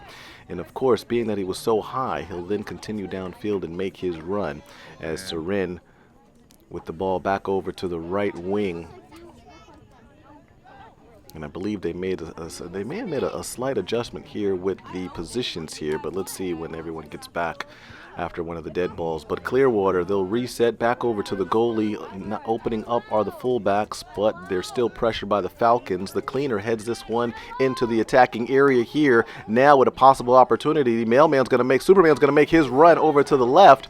And of course, being that he was so high, he'll then continue downfield and make his run, as Seren with the ball back over to the right wing. And I believe they may have made a slight adjustment here with the positions here, but let's see when everyone gets back after one of the dead balls. But Clearwater, they'll reset back over to the goalie. Not opening up are the fullbacks, but they're still pressured by the Falcons. The cleaner heads this one into the attacking area here. Now with a possible opportunity, Superman's going to make his run over to the left.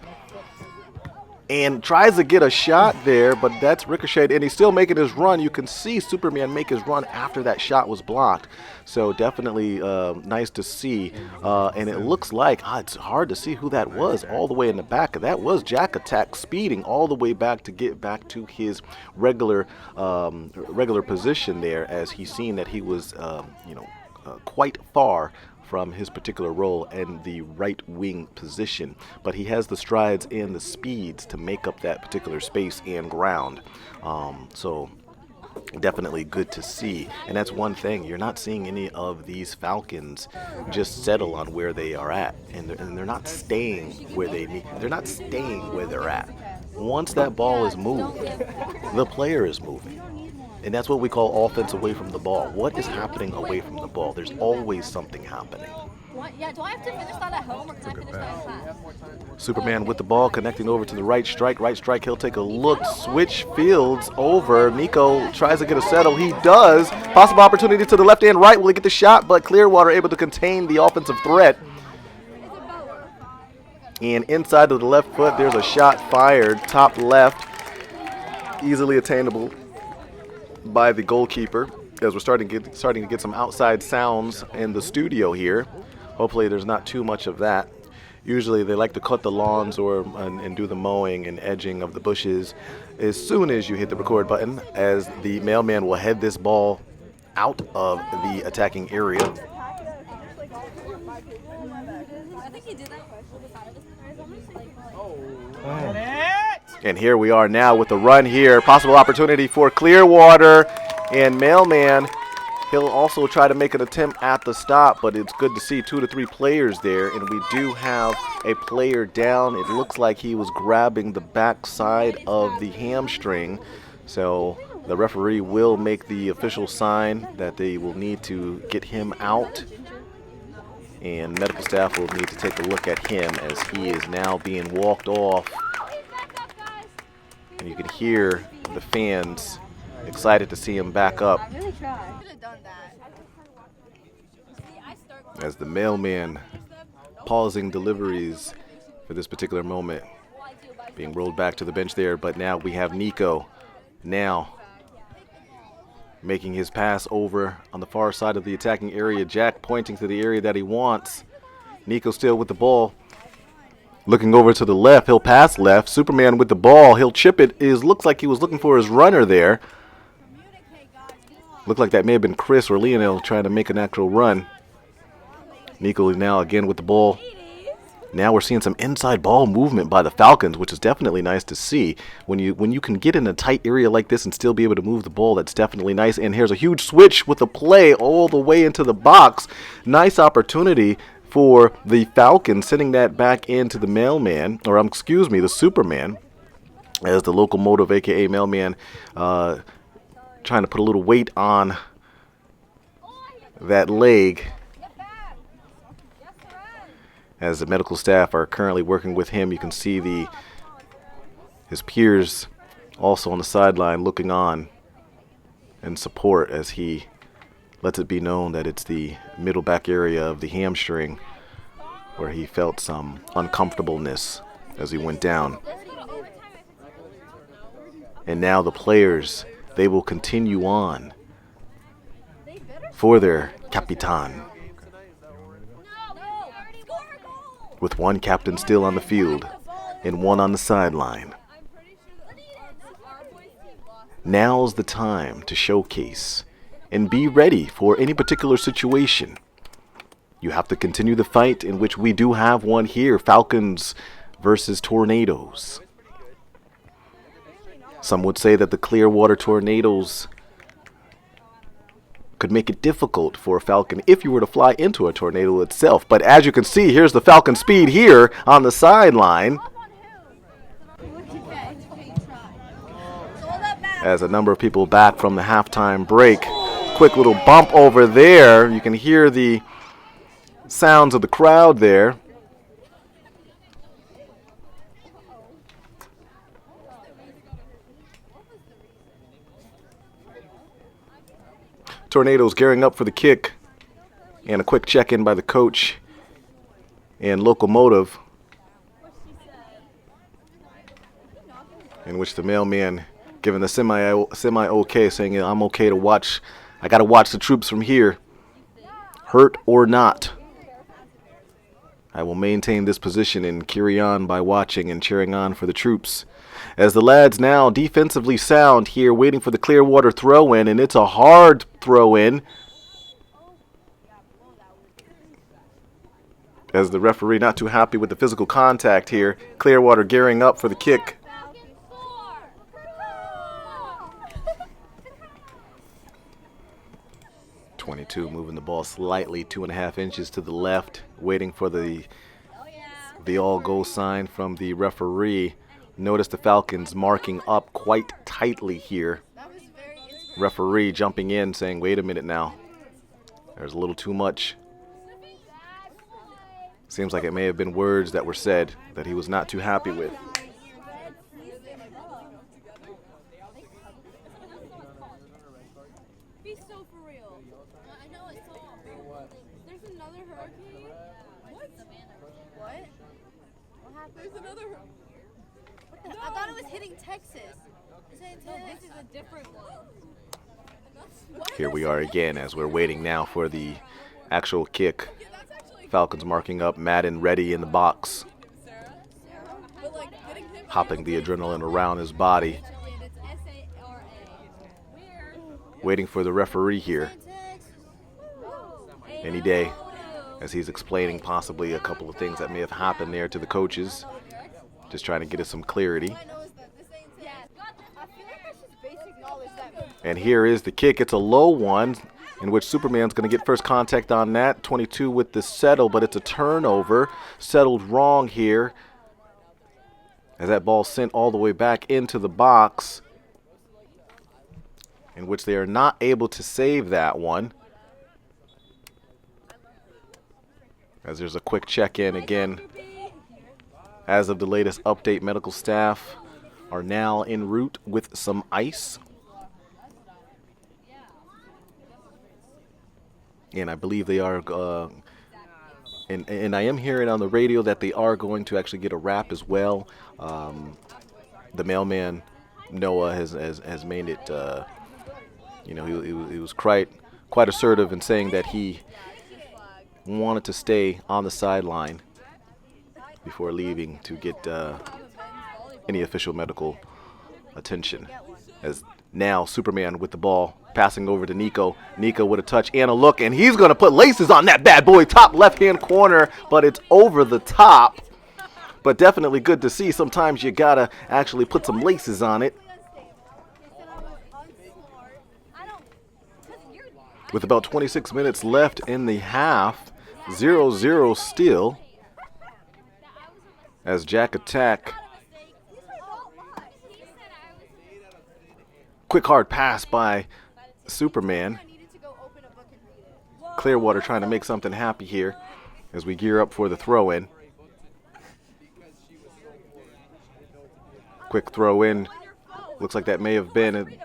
And tries to get a shot there, but that's ricocheted, and he's still making his run. You can see Superman make his run after that shot was blocked. So definitely nice to see. And it looks like, it's hard to see who that was all the way in the back. That was Jack Attack speeding all the way back to get back to his regular position there, as he's seen that he was quite far from his particular role in the right wing position, but he has the strides and the speeds to make up that particular space and ground. So definitely good to see, and that's one thing, you're not seeing any of these Falcons just settle on where they are at, and they're not staying where they're at. Once that ball is moved, the player is moving. And that's what we call offense away from the ball. What is happening away from the ball? There's always something happening. Yeah, do I have to finish that at home, or can I finish that in class? Superman with the ball, connecting over to the right strike. Right strike, he'll take a look. Switch fields over. Nico tries to get a settle. He does. Possible opportunity to the left and right. Will he get the shot? But Clearwater able to contain the offensive threat. And inside of the left foot, there's a shot fired. Top left. Easily attainable by the goalkeeper, as we're starting to get some outside sounds in the studio here. Hopefully there's not too much of that. Usually they like to cut the lawns and do the mowing and edging of the bushes as soon as you hit the record button, as the mailman will head this ball out of the attacking area. And here we are now with the run here. Possible opportunity for Clearwater, and Mailman, he'll also try to make an attempt at the stop, but it's good to see 2 to 3 players there, and we do have a player down. It looks like he was grabbing the back side of the hamstring, so the referee will make the official sign that they will need to get him out, and medical staff will need to take a look at him as he is now being walked off. And you can hear the fans excited to see him back up, as the mailman pausing deliveries for this particular moment, being rolled back to the bench there. But now we have Nico now making his pass over on the far side of the attacking area. Jack pointing to the area that he wants. Nico still with the ball. Looking over to the left, he'll pass left. Superman with the ball, he'll chip it. Looks like he was looking for his runner there. Looked like that may have been Chris or Lionel trying to make an actual run. Nico now again with the ball. Now we're seeing some inside ball movement by the Falcons, which is definitely nice to see. When you can get in a tight area like this and still be able to move the ball, that's definitely nice. And here's a huge switch with the play all the way into the box. Nice opportunity for the Falcons, sending that back into the mailman, or excuse me, the Superman, as the locomotive, aka mailman, trying to put a little weight on that leg, as the medical staff are currently working with him. You can see his peers also on the sideline looking on in support as he lets it be known that it's the middle back area of the hamstring where he felt some uncomfortableness as he went down. And now the players, they will continue on for their Capitan, with one captain still on the field and one on the sideline. Now's the time to showcase and be ready for any particular situation. You have to continue the fight, in which we do have one here, Falcons versus Tornadoes. Some would say that the Clearwater Tornadoes could make it difficult for a Falcon if you were to fly into a tornado itself. But as you can see, here's the Falcon speed here on the sideline, as a number of people back from the halftime break. Quick little bump over there. You can hear the sounds of the crowd there. Tornadoes gearing up for the kick, and a quick check-in by the coach and locomotive, in which the mailman giving the semi-okay, saying, I'm okay to watch. I got to watch the troops from here, hurt or not. I will maintain this position and carry on by watching and cheering on for the troops. As the lads now defensively sound here, waiting for the Clearwater throw-in, and it's a hard throw-in, as the referee not too happy with the physical contact here. Clearwater gearing up for the kick. .22 moving the ball slightly 2.5 inches to the left, waiting for the all-go sign from the referee. Notice the Falcons marking up quite tightly here. Referee jumping in, saying, wait a minute now. There's a little too much. Seems like it may have been words that were said that he was not too happy with. Be so for real. I know it's so. There's another hurricane. What? What? What happened? There's another hurricane. No. I thought it was hitting Texas. This is a different one. Here we are again as we're waiting now for the actual kick. Falcons marking up, Madden ready in the box, hopping the adrenaline around his body, waiting for the referee here any day, as he's explaining possibly a couple of things that may have happened there to the coaches, just trying to get us some clarity. And here is the kick. It's a low one, in which Superman's going to get first contact on that. 22 with the settle, but it's a turnover. Settled wrong here, as that ball sent all the way back into the box, in which they are not able to save that one. As there's a quick check-in again. As of the latest update, medical staff are now en route with some ice. And I believe they are, and I am hearing on the radio that they are going to actually get a wrap as well. The mailman, Noah, has made it, he was quite assertive in saying that he wanted to stay on the sideline before leaving to get any official medical attention, as Now Superman with the ball, passing over to Nico. Nico with a touch and a look, and he's going to put laces on that bad boy. Top left-hand corner, but it's over the top. But definitely good to see. Sometimes you got to actually put some laces on it. With about 26 minutes left in the half, 0-0 still. As Jack attack. Quick hard pass by Superman. Clearwater trying to make something happy here as we gear up for the throw-in. Quick throw-in. Looks like that may have been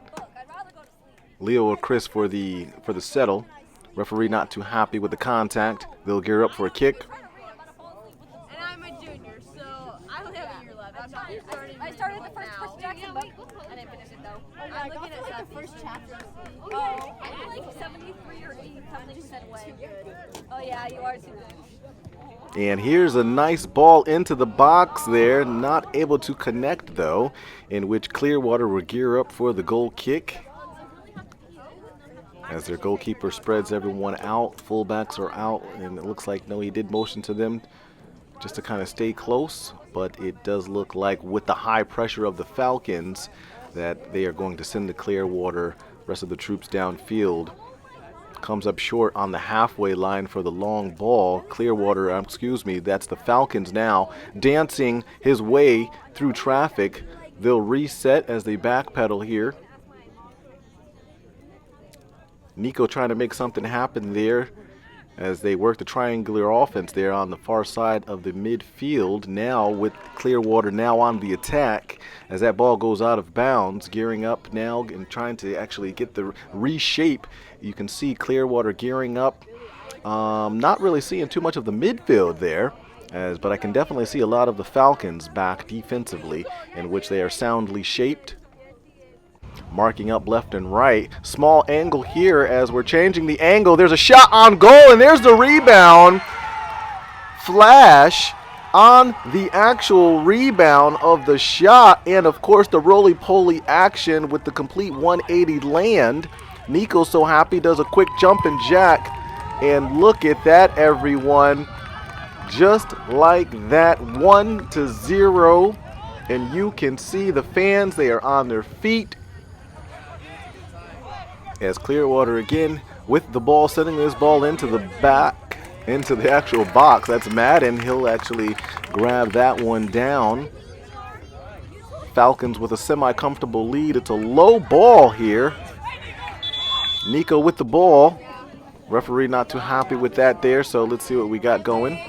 Leo or Chris for the settle. Referee not too happy with the contact. They'll gear up for a kick. And I'm a junior, so I only have a year left. I started the first Jackson book. I didn't finish it though. I'm looking at the first chapter. Oh, I'm like 73 or 80 something percent way. Oh yeah, you are too good. And here's a nice ball into the box there. Not able to connect though, in which Clearwater will gear up for the goal kick. As their goalkeeper spreads everyone out, fullbacks are out, and it looks like, no, he did motion to them just to kind of stay close, but it does look like with the high pressure of the Falcons that they are going to send the Clearwater, rest of the troops downfield. Comes up short on the halfway line for the long ball. Clearwater, that's the Falcons now, dancing his way through traffic. They'll reset as they backpedal here. Nico trying to make something happen there as they work the triangular offense there on the far side of the midfield. Now with Clearwater now on the attack as that ball goes out of bounds, gearing up now and trying to actually get the reshape. You can see Clearwater gearing up. Not really seeing too much of the midfield there, but I can definitely see a lot of the Falcons back defensively, in which they are soundly shaped. Marking up left and right. Small angle here as we're changing the angle. There's a shot on goal, and there's the rebound. Flash on the actual rebound of the shot, and of course the roly-poly action with the complete 180 land. Nico so happy, does a quick jump and jack, and look at that, everyone. Just like that, 1-0, and you can see the fans, they are on their feet. As Clearwater again with the ball, sending this ball into the back, into the actual box. That's Madden. He'll actually grab that one down. Falcons with a semi-comfortable lead. It's a low ball here. Nico with the ball. Referee not too happy with that there, so let's see what we got going.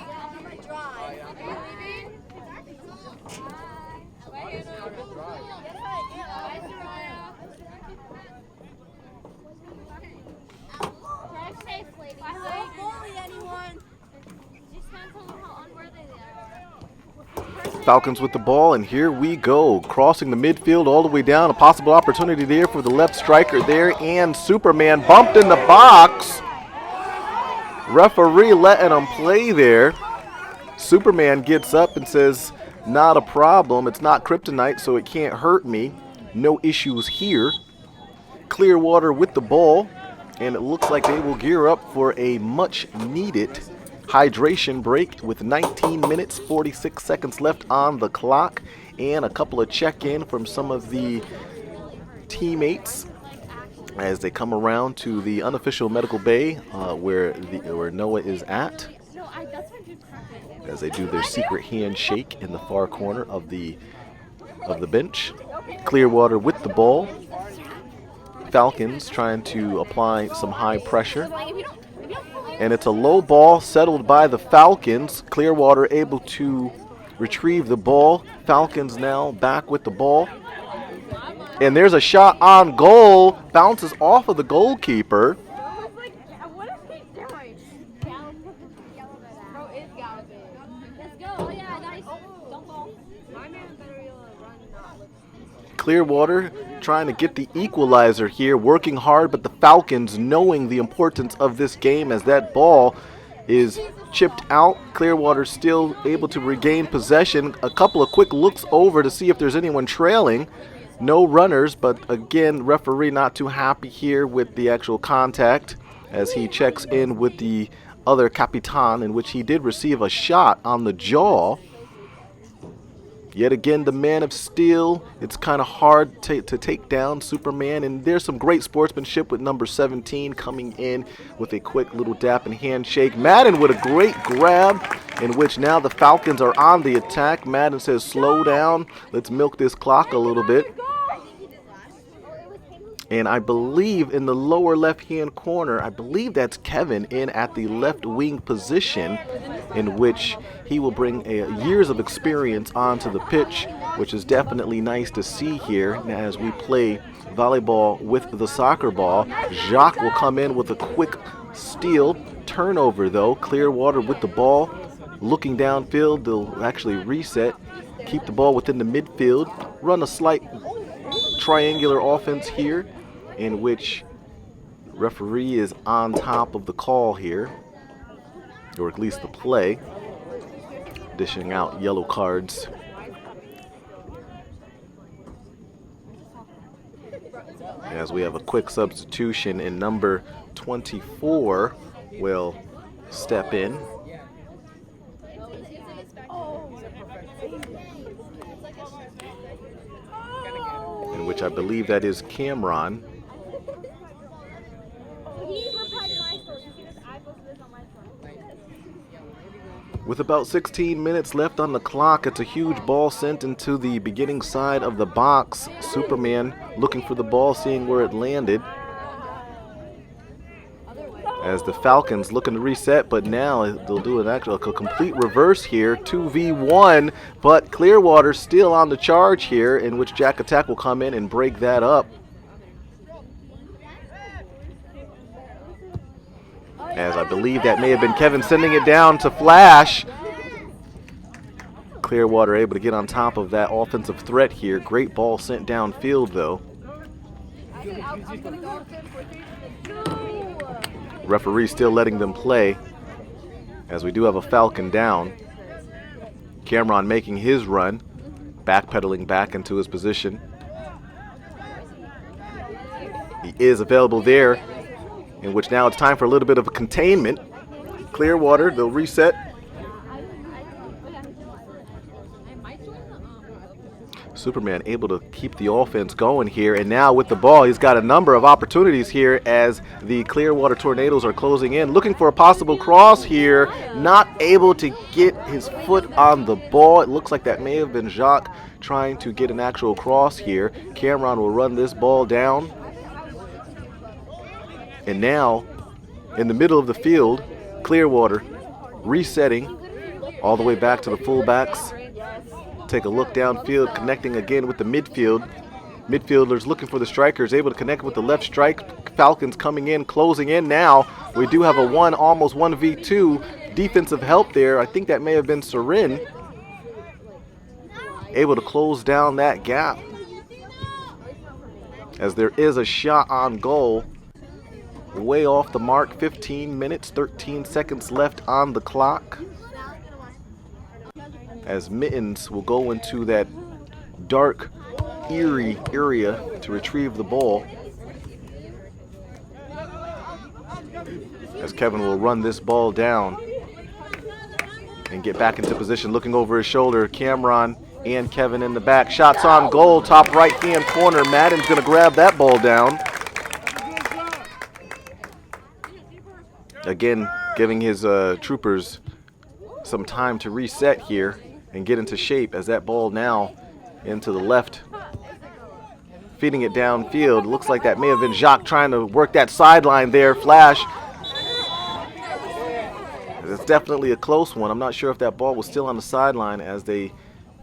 Falcons with the ball, and here we go. Crossing the midfield all the way down. A possible opportunity there for the left striker there, and Superman bumped in the box. Referee letting him play there. Superman gets up and says, not a problem. It's not kryptonite, so it can't hurt me. No issues here. Clearwater with the ball, and it looks like they will gear up for a much needed hydration break with 19 minutes 46 seconds left on the clock, and a couple of check-in from some of the teammates as they come around to the unofficial medical bay where Noah is at, as they do their secret handshake in the far corner of the bench. Clearwater with the ball. Falcons trying to apply some high pressure. And it's a low ball settled by the Falcons. Clearwater able to retrieve the ball. Falcons now back with the ball. And there's a shot on goal. Bounces off of the goalkeeper. Clearwater trying to get the equalizer here, working hard, but the Falcons knowing the importance of this game as that ball is chipped out. Clearwater still able to regain possession. A couple of quick looks over to see if there's anyone trailing No runners, but again, referee not too happy here with the actual contact as he checks in with the other Capitan, in which he did receive a shot on the jaw. Yet again, the man of steel. It's kind of hard to take down Superman, and there's some great sportsmanship with number 17 coming in with a quick little dap and handshake. Madden with a great grab, in which now the Falcons are on the attack. Madden says, slow down. Let's milk this clock a little bit. And I believe in the lower left-hand corner, I believe that's Kevin in at the left wing position, in which he will bring years of experience onto the pitch, which is definitely nice to see here as we play volleyball with the soccer ball. Jacques will come in with a quick steal. Turnover, though. Clearwater with the ball. Looking downfield, they'll actually reset. Keep the ball within the midfield. Run a slight triangular offense here, in which referee is on top of the call here, or at least the play, dishing out yellow cards. As we have a quick substitution, and number 24 will step in, in which I believe that is Cameron. With about 16 minutes left on the clock, it's a huge ball sent into the beginning side of the box. Superman looking for the ball, seeing where it landed. As the Falcons looking to reset, but now they'll do a complete reverse here, 2v1, but Clearwater still on the charge here, in which Jack Attack will come in and break that up. As I believe that may have been Kevin sending it down to Flash. Clearwater able to get on top of that offensive threat here. Great ball sent downfield, though. Referee still letting them play, as we do have a Falcon down. Cameron making his run, backpedaling back into his position. He is available there, in which now it's time for a little bit of a containment. Clearwater, they'll reset. Superman able to keep the offense going here, and now with the ball, he's got a number of opportunities here as the Clearwater Tornadoes are closing in, looking for a possible cross here, not able to get his foot on the ball. It looks like that may have been Jacques trying to get an actual cross here. Cameron will run this ball down, and now in the middle of the field, Clearwater resetting all the way back to the fullbacks. Take a look downfield, connecting again with the midfield. Midfielders looking for the strikers, able to connect with the left strike. Falcons coming in, closing in now. We do have a almost 1v2 defensive help there. I think that may have been Serin. Able to close down that gap, as there is a shot on goal. Way off the mark, 15 minutes, 13 seconds left on the clock. As Mittens will go into that dark, eerie area to retrieve the ball. As Kevin will run this ball down and get back into position, looking over his shoulder. Cameron and Kevin in the back. Shots on goal, top right-hand corner. Madden's going to grab that ball down. Again, giving his troopers some time to reset here and get into shape, as that ball now into the left, feeding it downfield. Looks like that may have been Jacques trying to work that sideline there. Flash. It's definitely a close one. I'm not sure if that ball was still on the sideline as they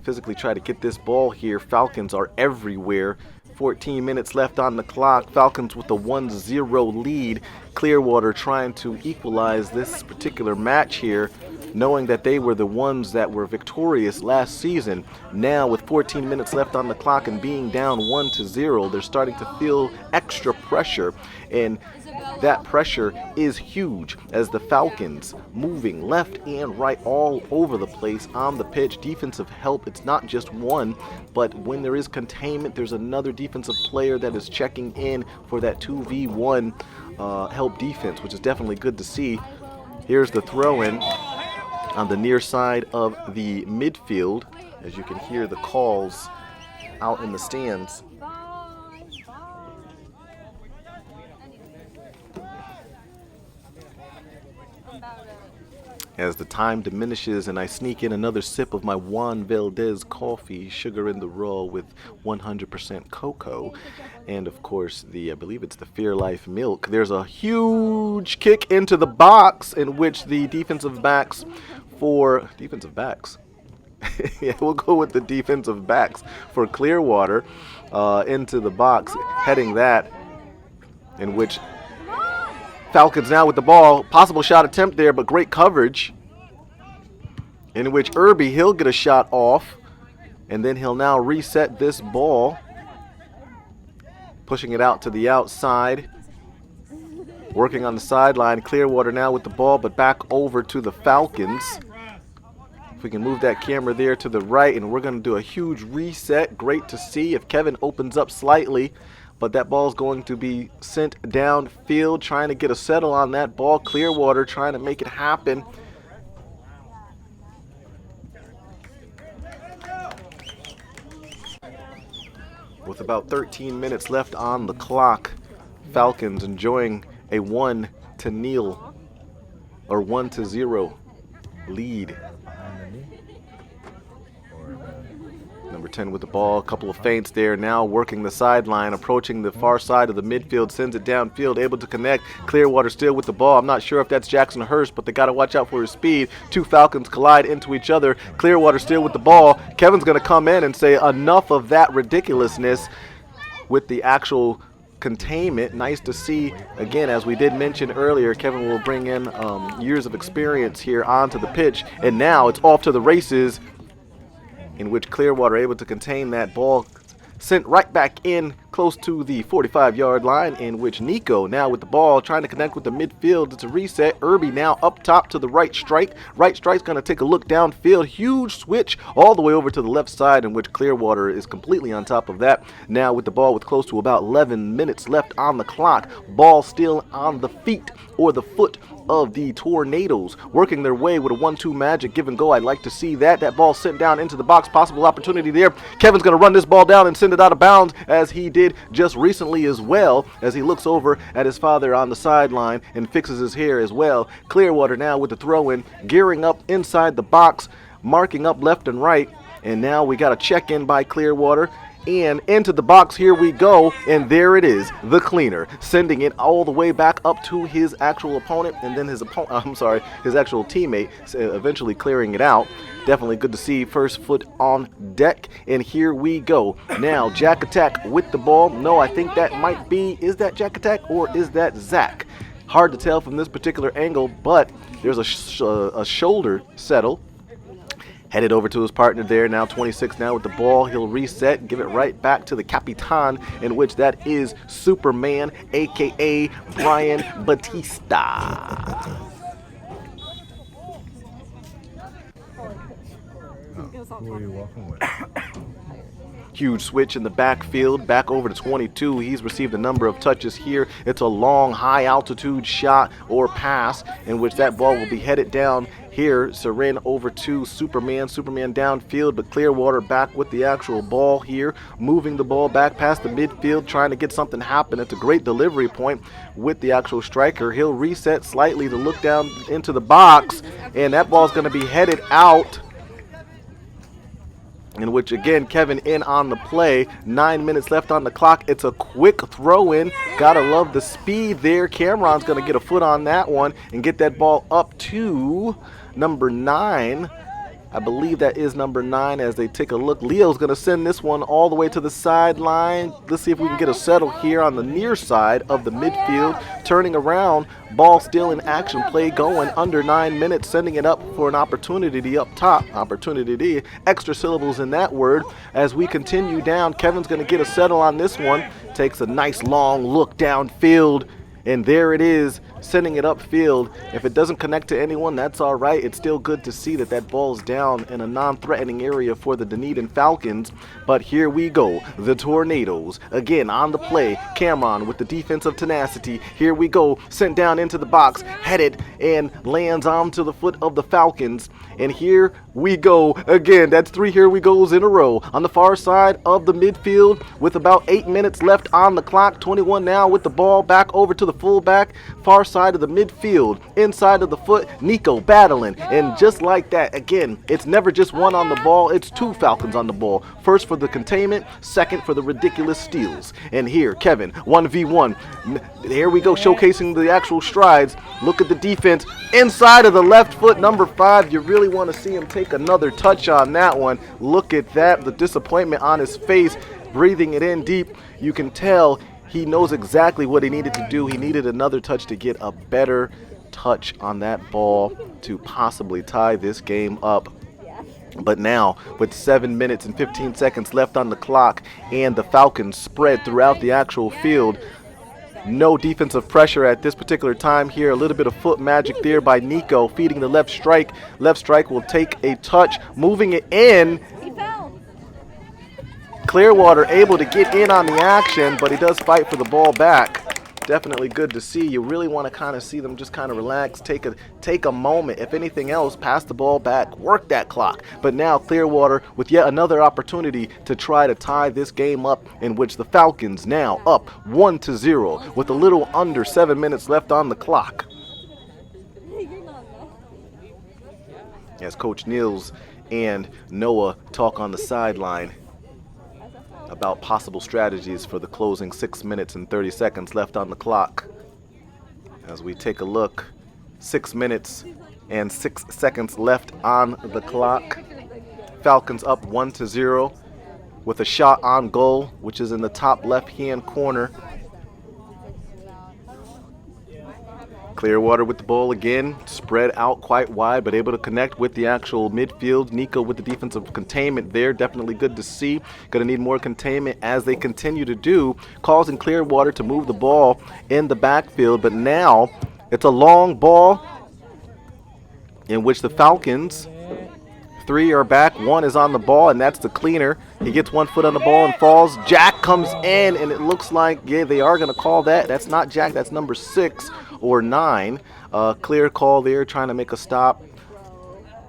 physically try to get this ball here. Falcons are everywhere. 14 minutes left on the clock. Falcons with a 1-0 lead. Clearwater trying to equalize this particular match here knowing that they were the ones that were victorious last season. Now with 14 minutes left on the clock and being down 1-0, they're starting to feel extra pressure, and that pressure is huge as the Falcons moving left and right all over the place on the pitch. Defensive help, it's not just one, but when there is containment, there's another defensive player that is checking in for that 2v1 help defense, which is definitely good to see. Here's the throw-in on the near side of the midfield, as you can hear the calls out in the stands. As the time diminishes and I sneak in another sip of my Juan Valdez coffee, sugar in the raw with 100% cocoa, and of course I believe it's the Fair Life milk. There's a huge kick into the box in which the defensive backs, yeah, we'll go with the defensive backs for Clearwater into the box, heading that, in which Falcons now with the ball. Possible shot attempt there, but great coverage. In which Irby, he'll get a shot off. And then he'll now reset this ball. Pushing it out to the outside. Working on the sideline. Clearwater now with the ball, but back over to the Falcons. If we can move that camera there to the right, and we're going to do a huge reset. Great to see if Kevin opens up slightly. But that ball is going to be sent downfield, trying to get a settle on that ball. Clearwater trying to make it happen. With about 13 minutes left on the clock, Falcons enjoying a 1-0 or 1-0 lead. Number 10 with the ball, a couple of feints there, now working the sideline, approaching the far side of the midfield, sends it downfield, able to connect. Clearwater still with the ball. I'm not sure if that's Jackson Hurst, but they got to watch out for his speed. Two Falcons collide into each other. Clearwater still with the ball. Kevin's going to come in and say enough of that ridiculousness with the actual containment. Nice to see, again, as we did mention earlier, Kevin will bring in years of experience here onto the pitch, and now it's off to the races, in which Clearwater able to contain that ball, sent right back in close to the 45-yard line, in which Nico now with the ball trying to connect with the midfield. It's a reset. Irby now up top to the right strike. Right strike's going to take a look downfield. Huge switch all the way over to the left side, in which Clearwater is completely on top of that. Now with the ball with close to about 11 minutes left on the clock. Ball still on the feet or the foot of the Tornadoes, working their way with a 1-2 magic give and go. I'd like to see that. That ball sent down into the box. Possible opportunity there. Kevin's going to run this ball down and send it out of bounds, as he did just recently as well, as he looks over at his father on the sideline and fixes his hair as well. Clearwater now with the throw-in, gearing up inside the box, marking up left and right, and now we got a check-in by Clearwater. And into the box, here we go, and there it is, the cleaner, sending it all the way back up to his actual opponent, and then his actual teammate, eventually clearing it out. Definitely good to see. First foot on deck, and here we go. Now Jack Attack with the ball. No, I think that might be, is that Jack Attack or is that Zach? Hard to tell from this particular angle, but there's a shoulder settle. Headed over to his partner there, now 26 now with the ball. He'll reset, give it right back to the Capitan, in which that is Superman, a.k.a. Brian Batista. Who are you walking with? Huge switch in the backfield, back over to 22. He's received a number of touches here. It's a long, high-altitude shot or pass, in which that ball will be headed down here. Seren over to Superman. Superman downfield, but Clearwater back with the actual ball here, moving the ball back past the midfield, trying to get something happen. It's a great delivery point with the actual striker. He'll reset slightly to look down into the box, and that ball's going to be headed out, in which, again, Kevin in on the play. 9 minutes left on the clock. It's a quick throw-in. Gotta love the speed there. Cameron's going to get a foot on that one and get that ball up to number 9. I believe that is number 9 as they take a look. Leo's going to send this one all the way to the sideline. Let's see if we can get a settle here on the near side of the midfield. Turning around, ball still in action, play going, under 9 minutes, sending it up for an opportunity up top. Opportunity, extra syllables in that word. As we continue down, Kevin's going to get a settle on this one. Takes a nice long look downfield. And there it is, sending it upfield. If it doesn't connect to anyone, that's all right. It's still good to see that that ball's down in a non-threatening area for the Dunedin Falcons. But here we go, the Tornadoes. Again, on the play, Cameron with the defensive tenacity. Here we go, sent down into the box, headed and lands onto the foot of the Falcons. And here we go again. That's 3 here we goes in a row. On the far side of the midfield with about 8 minutes left on the clock. 21 now with the ball back over to the fullback. Far side of the midfield. Inside of the foot. Nico battling. And just like that, again, it's never just one on the ball. It's 2 Falcons on the ball. First for the containment. Second for the ridiculous steals. And here, Kevin, 1v1. Here we go, showcasing the actual strides. Look at the defense. Inside of the left foot, number 5. You really want to see him take another touch on that one. Look at that, the disappointment on his face, breathing it in deep. You can tell he knows exactly what he needed to do. He needed another touch to get a better touch on that ball to possibly tie this game up. But now, with 7 minutes and 15 seconds left on the clock and the Falcons spread throughout the actual field, no defensive pressure at this particular time here. A little bit of foot magic there by Nico, feeding the left strike. Left strike will take a touch, moving it in. He fell. Clearwater able to get in on the action, but he does fight for the ball back. Definitely good to see. You really want to kind of see them just kind of relax, take a moment. If anything else, pass the ball back, work that clock. But now Clearwater with yet another opportunity to try to tie this game up, in which the Falcons now up 1-0 with a little under 7 minutes left on the clock. As Coach Niels and Noah talk on the sideline about possible strategies for the closing 6 minutes and 30 seconds left on the clock. As we take a look, 6 minutes and 6 seconds left on the clock. Falcons up 1-0 with a shot on goal, which is in the top left-hand corner. Clearwater with the ball again, spread out quite wide, but able to connect with the actual midfield. Nico with the defensive containment there, definitely good to see. Going to need more containment as they continue to do, causing Clearwater to move the ball in the backfield. But now it's a long ball in which the Falcons, 3 are back, 1 is on the ball, and that's the cleaner. He gets 1 foot on the ball and falls. Jack comes in, and it looks like, yeah, they are going to call that. That's not Jack, that's number 6 or 9. Clear call there, trying to make a stop.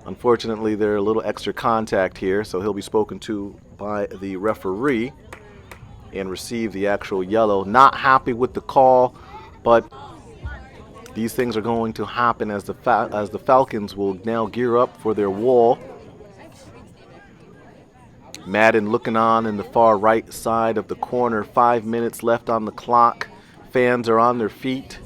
Unfortunately, there's a little extra contact here, so he'll be spoken to by the referee and receive the actual yellow. Not happy with the call, but these things are going to happen as the Falcons will now gear up for their wall. Madden looking on in the far right side of the corner. 5 minutes left on the clock. Fans are on their feet.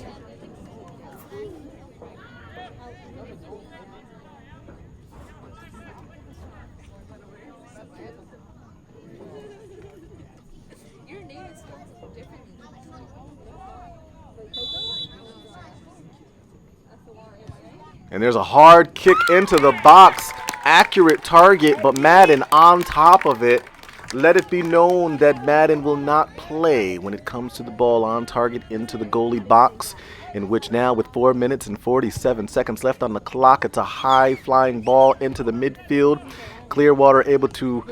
And there's a hard kick into the box. Accurate target, but Madden on top of it. Let it be known that Madden will not play when it comes to the ball on target into the goalie box, in which now with 4 minutes and 47 seconds left on the clock, it's a high flying ball into the midfield. Clearwater able to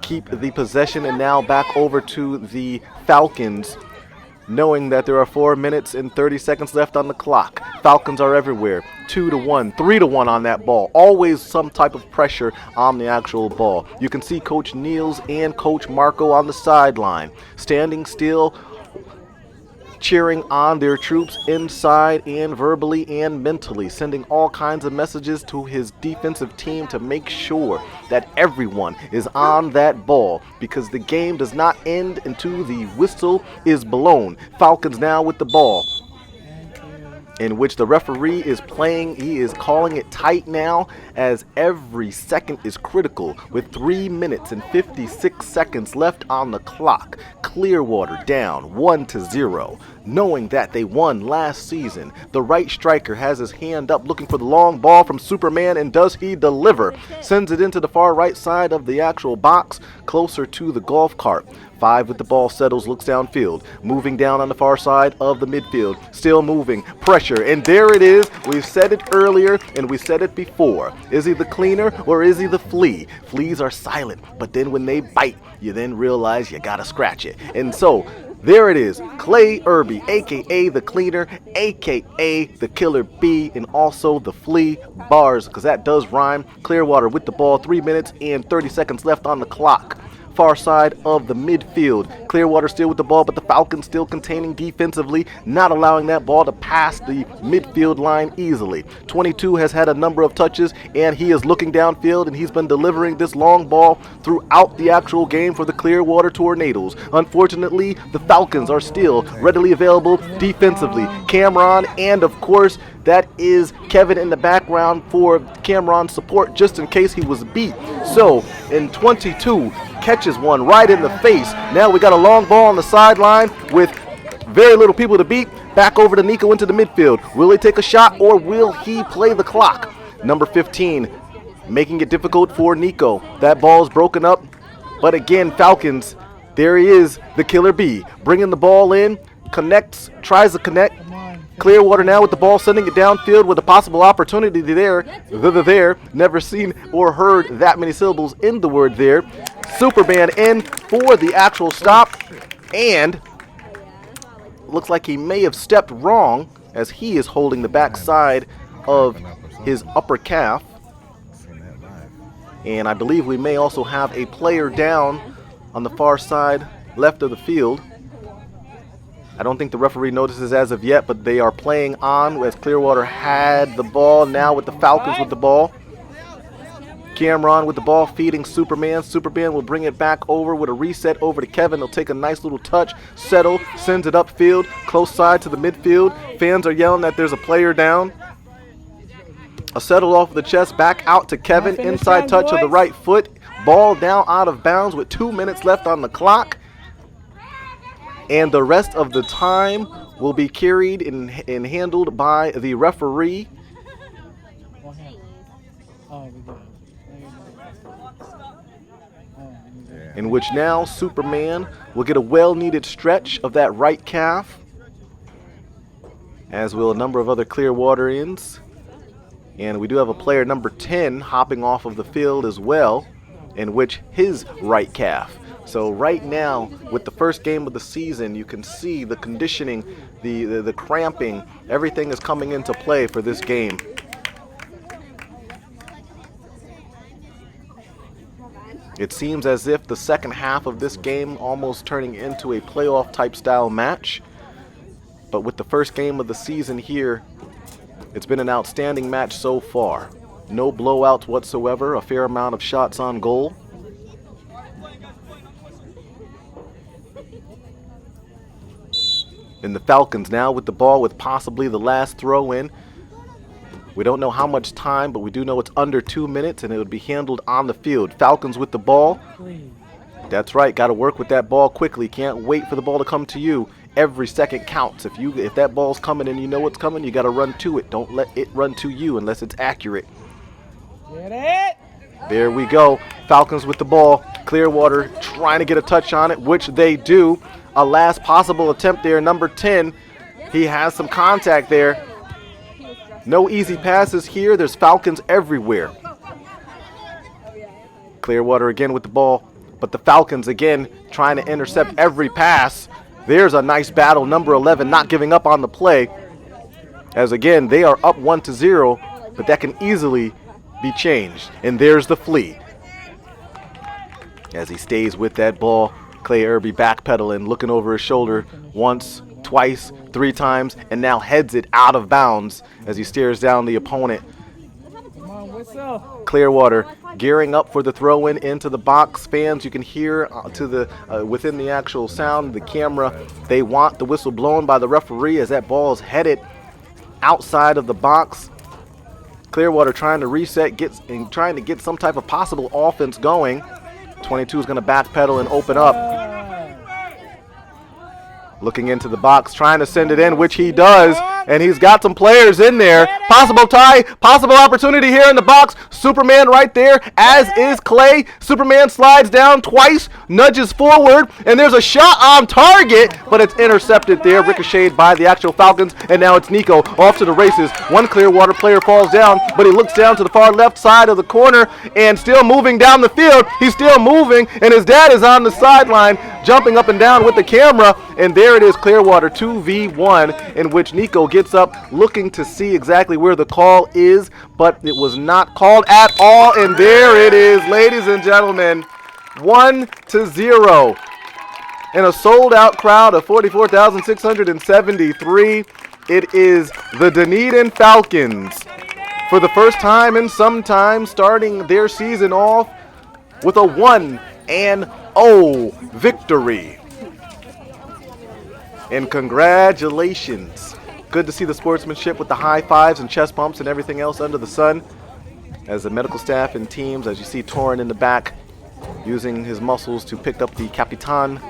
keep the possession, and now back over to the Falcons, knowing that there are 4 minutes and 30 seconds left on the clock. Falcons are everywhere. 2-1, 3-1 on that ball. Always some type of pressure on the actual ball. You can see Coach Niels and Coach Marco on the sideline, standing still, cheering on their troops inside and verbally and mentally, sending all kinds of messages to his defensive team to make sure that everyone is on that ball, because the game does not end until the whistle is blown. Falcons now with the ball. in which the referee is playing. He is calling it tight now, as every second is critical with 3 minutes and 56 seconds left on the clock. Clearwater down 1-0. Knowing that they won last season, the right striker has his hand up looking for the long ball from Superman, and does he deliver? Sends it into the far right side of the actual box, closer to the golf cart. 5 with the ball, settles, looks downfield, moving down on the far side of the midfield, still moving, pressure, and there it is. We've said it earlier and we said it before. Is he the cleaner or is he the flea? Fleas are silent, but then when they bite, you then realize you gotta scratch it. And so there it is, Clay Irby, aka the cleaner, aka the killer bee, and also the flea, bars, because that does rhyme. Clearwater with the ball, 3 minutes and 30 seconds left on the clock. Far side of the midfield. Clearwater still with the ball, but the Falcons still containing defensively, not allowing that ball to pass the midfield line easily. 22 has had a number of touches, and he is looking downfield, and he's been delivering this long ball throughout the actual game for the Clearwater Tornadoes. Unfortunately, the Falcons are still readily available defensively. Cameron, and of course, that is Kevin in the background for Cameron's support, just in case he was beat. So, in 22, catches one right in the face. Now we got a long ball on the sideline with very little people to beat. Back over to Nico into the midfield. Will he take a shot or will he play the clock? Number 15, making it difficult for Nico. That ball is broken up. But again, Falcons, there he is, the killer bee. Bringing the ball in, connects, tries to connect. Clearwater now with the ball, sending it downfield with a possible opportunity there. Never seen or heard that many syllables in the word there. Superman in for the actual stop, and looks like he may have stepped wrong as he is holding the back side of his upper calf. And I believe we may also have a player down on the far side left of the field. I don't think the referee notices as of yet, but they are playing on as Clearwater had the ball. Now with the Falcons with the ball. Cameron with the ball, feeding Superman. Superman will bring it back over with a reset over to Kevin. He'll take a nice little touch, settle, sends it upfield, close side to the midfield. Fans are yelling that there's a player down. A settle off the chest, back out to Kevin. Inside touch of the right foot. Ball down out of bounds with 2 minutes left on the clock. And the rest of the time will be carried and handled by the referee. In which now Superman will get a well-needed stretch of that right calf, as will a number of other Clearwaterians. And we do have a player number 10 hopping off of the field as well, in which his right calf. So right now, with the first game of the season, you can see the conditioning, the cramping, everything is coming into play for this game. It seems as if the second half of this game almost turning into a playoff type style match. But with the first game of the season here, it's been an outstanding match so far. No blowouts whatsoever, a fair amount of shots on goal. And the Falcons now with the ball with possibly the last throw in. We don't know how much time, but we do know it's under 2 minutes, and it would be handled on the field. Falcons with the ball. That's right, got to work with that ball quickly. Can't wait for the ball to come to you. Every second counts. If that ball's coming and you know it's coming, you got to run to it. Don't let it run to you unless it's accurate. Get it! There we go. Falcons with the ball. Clearwater trying to get a touch on it, which they do. A last possible attempt there. Number 10, he has some contact there. No easy passes here. There's Falcons everywhere. Clearwater again with the ball, but the Falcons again trying to intercept every pass. There's a nice battle. Number 11 not giving up on the play, as again they are up 1-0, but that can easily be changed. And there's the flea as he stays with that ball. Clay Irby backpedaling, looking over his shoulder once, twice, 3 times, and now heads it out of bounds as he stares down the opponent. Clearwater gearing up for the throw in into the box. Fans, you can hear within the actual sound, the camera, they want the whistle blown by the referee as that ball is headed outside of the box. Clearwater trying to reset, trying to get some type of possible offense going. 22 is going to backpedal and open up. Looking into the box, trying to send it in, which he does, and he's got some players in there. Possible tie, possible opportunity here in the box. Superman right there, as is Clay. Superman slides down twice, nudges forward, and there's a shot on target, but it's intercepted there, ricocheted by the actual Falcons, and now it's Nico off to the races. One Clearwater player falls down, but he looks down to the far left side of the corner and still moving down the field. He's still moving, and his dad is on the sideline, jumping up and down with the camera, and there it is, Clearwater 2v1, in which Nico gets up looking to see exactly where the call is, but it was not called at all, and there it is, ladies and gentlemen, 1-0 in a sold-out crowd of 44,673. It is the Dunedin Falcons, for the first time in some time, starting their season off with a 1-0 victory. And congratulations. Good to see the sportsmanship with the high fives and chest bumps and everything else under the sun. As the medical staff and teams, as you see Torin in the back, using his muscles to pick up the Capitan.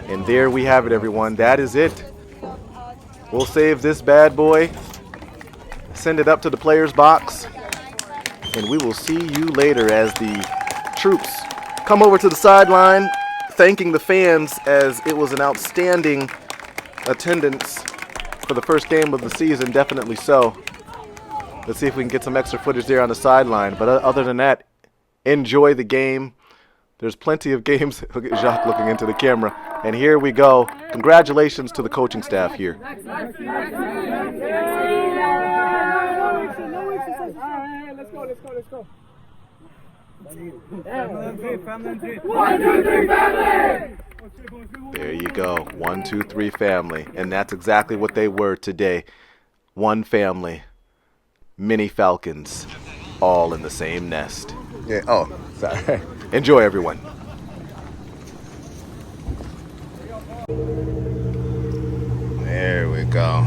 And there we have it, everyone. That is it. We'll save this bad boy, send it up to the players' box, and we will see you later as the troops come over to the sideline, thanking the fans, as it was an outstanding attendance for the first game of the season, definitely so. Let's see if we can get some extra footage there on the sideline. But other than that, enjoy the game. There's plenty of games. Look at Jacques looking into the camera. And here we go. Congratulations to the coaching staff here. Let's go. 1, 2, 3, family! There you go. 1, 2, 3, family. And that's exactly what they were today. One family. Many Falcons. All in the same nest. Yeah. Oh, sorry. Enjoy, everyone. There we go.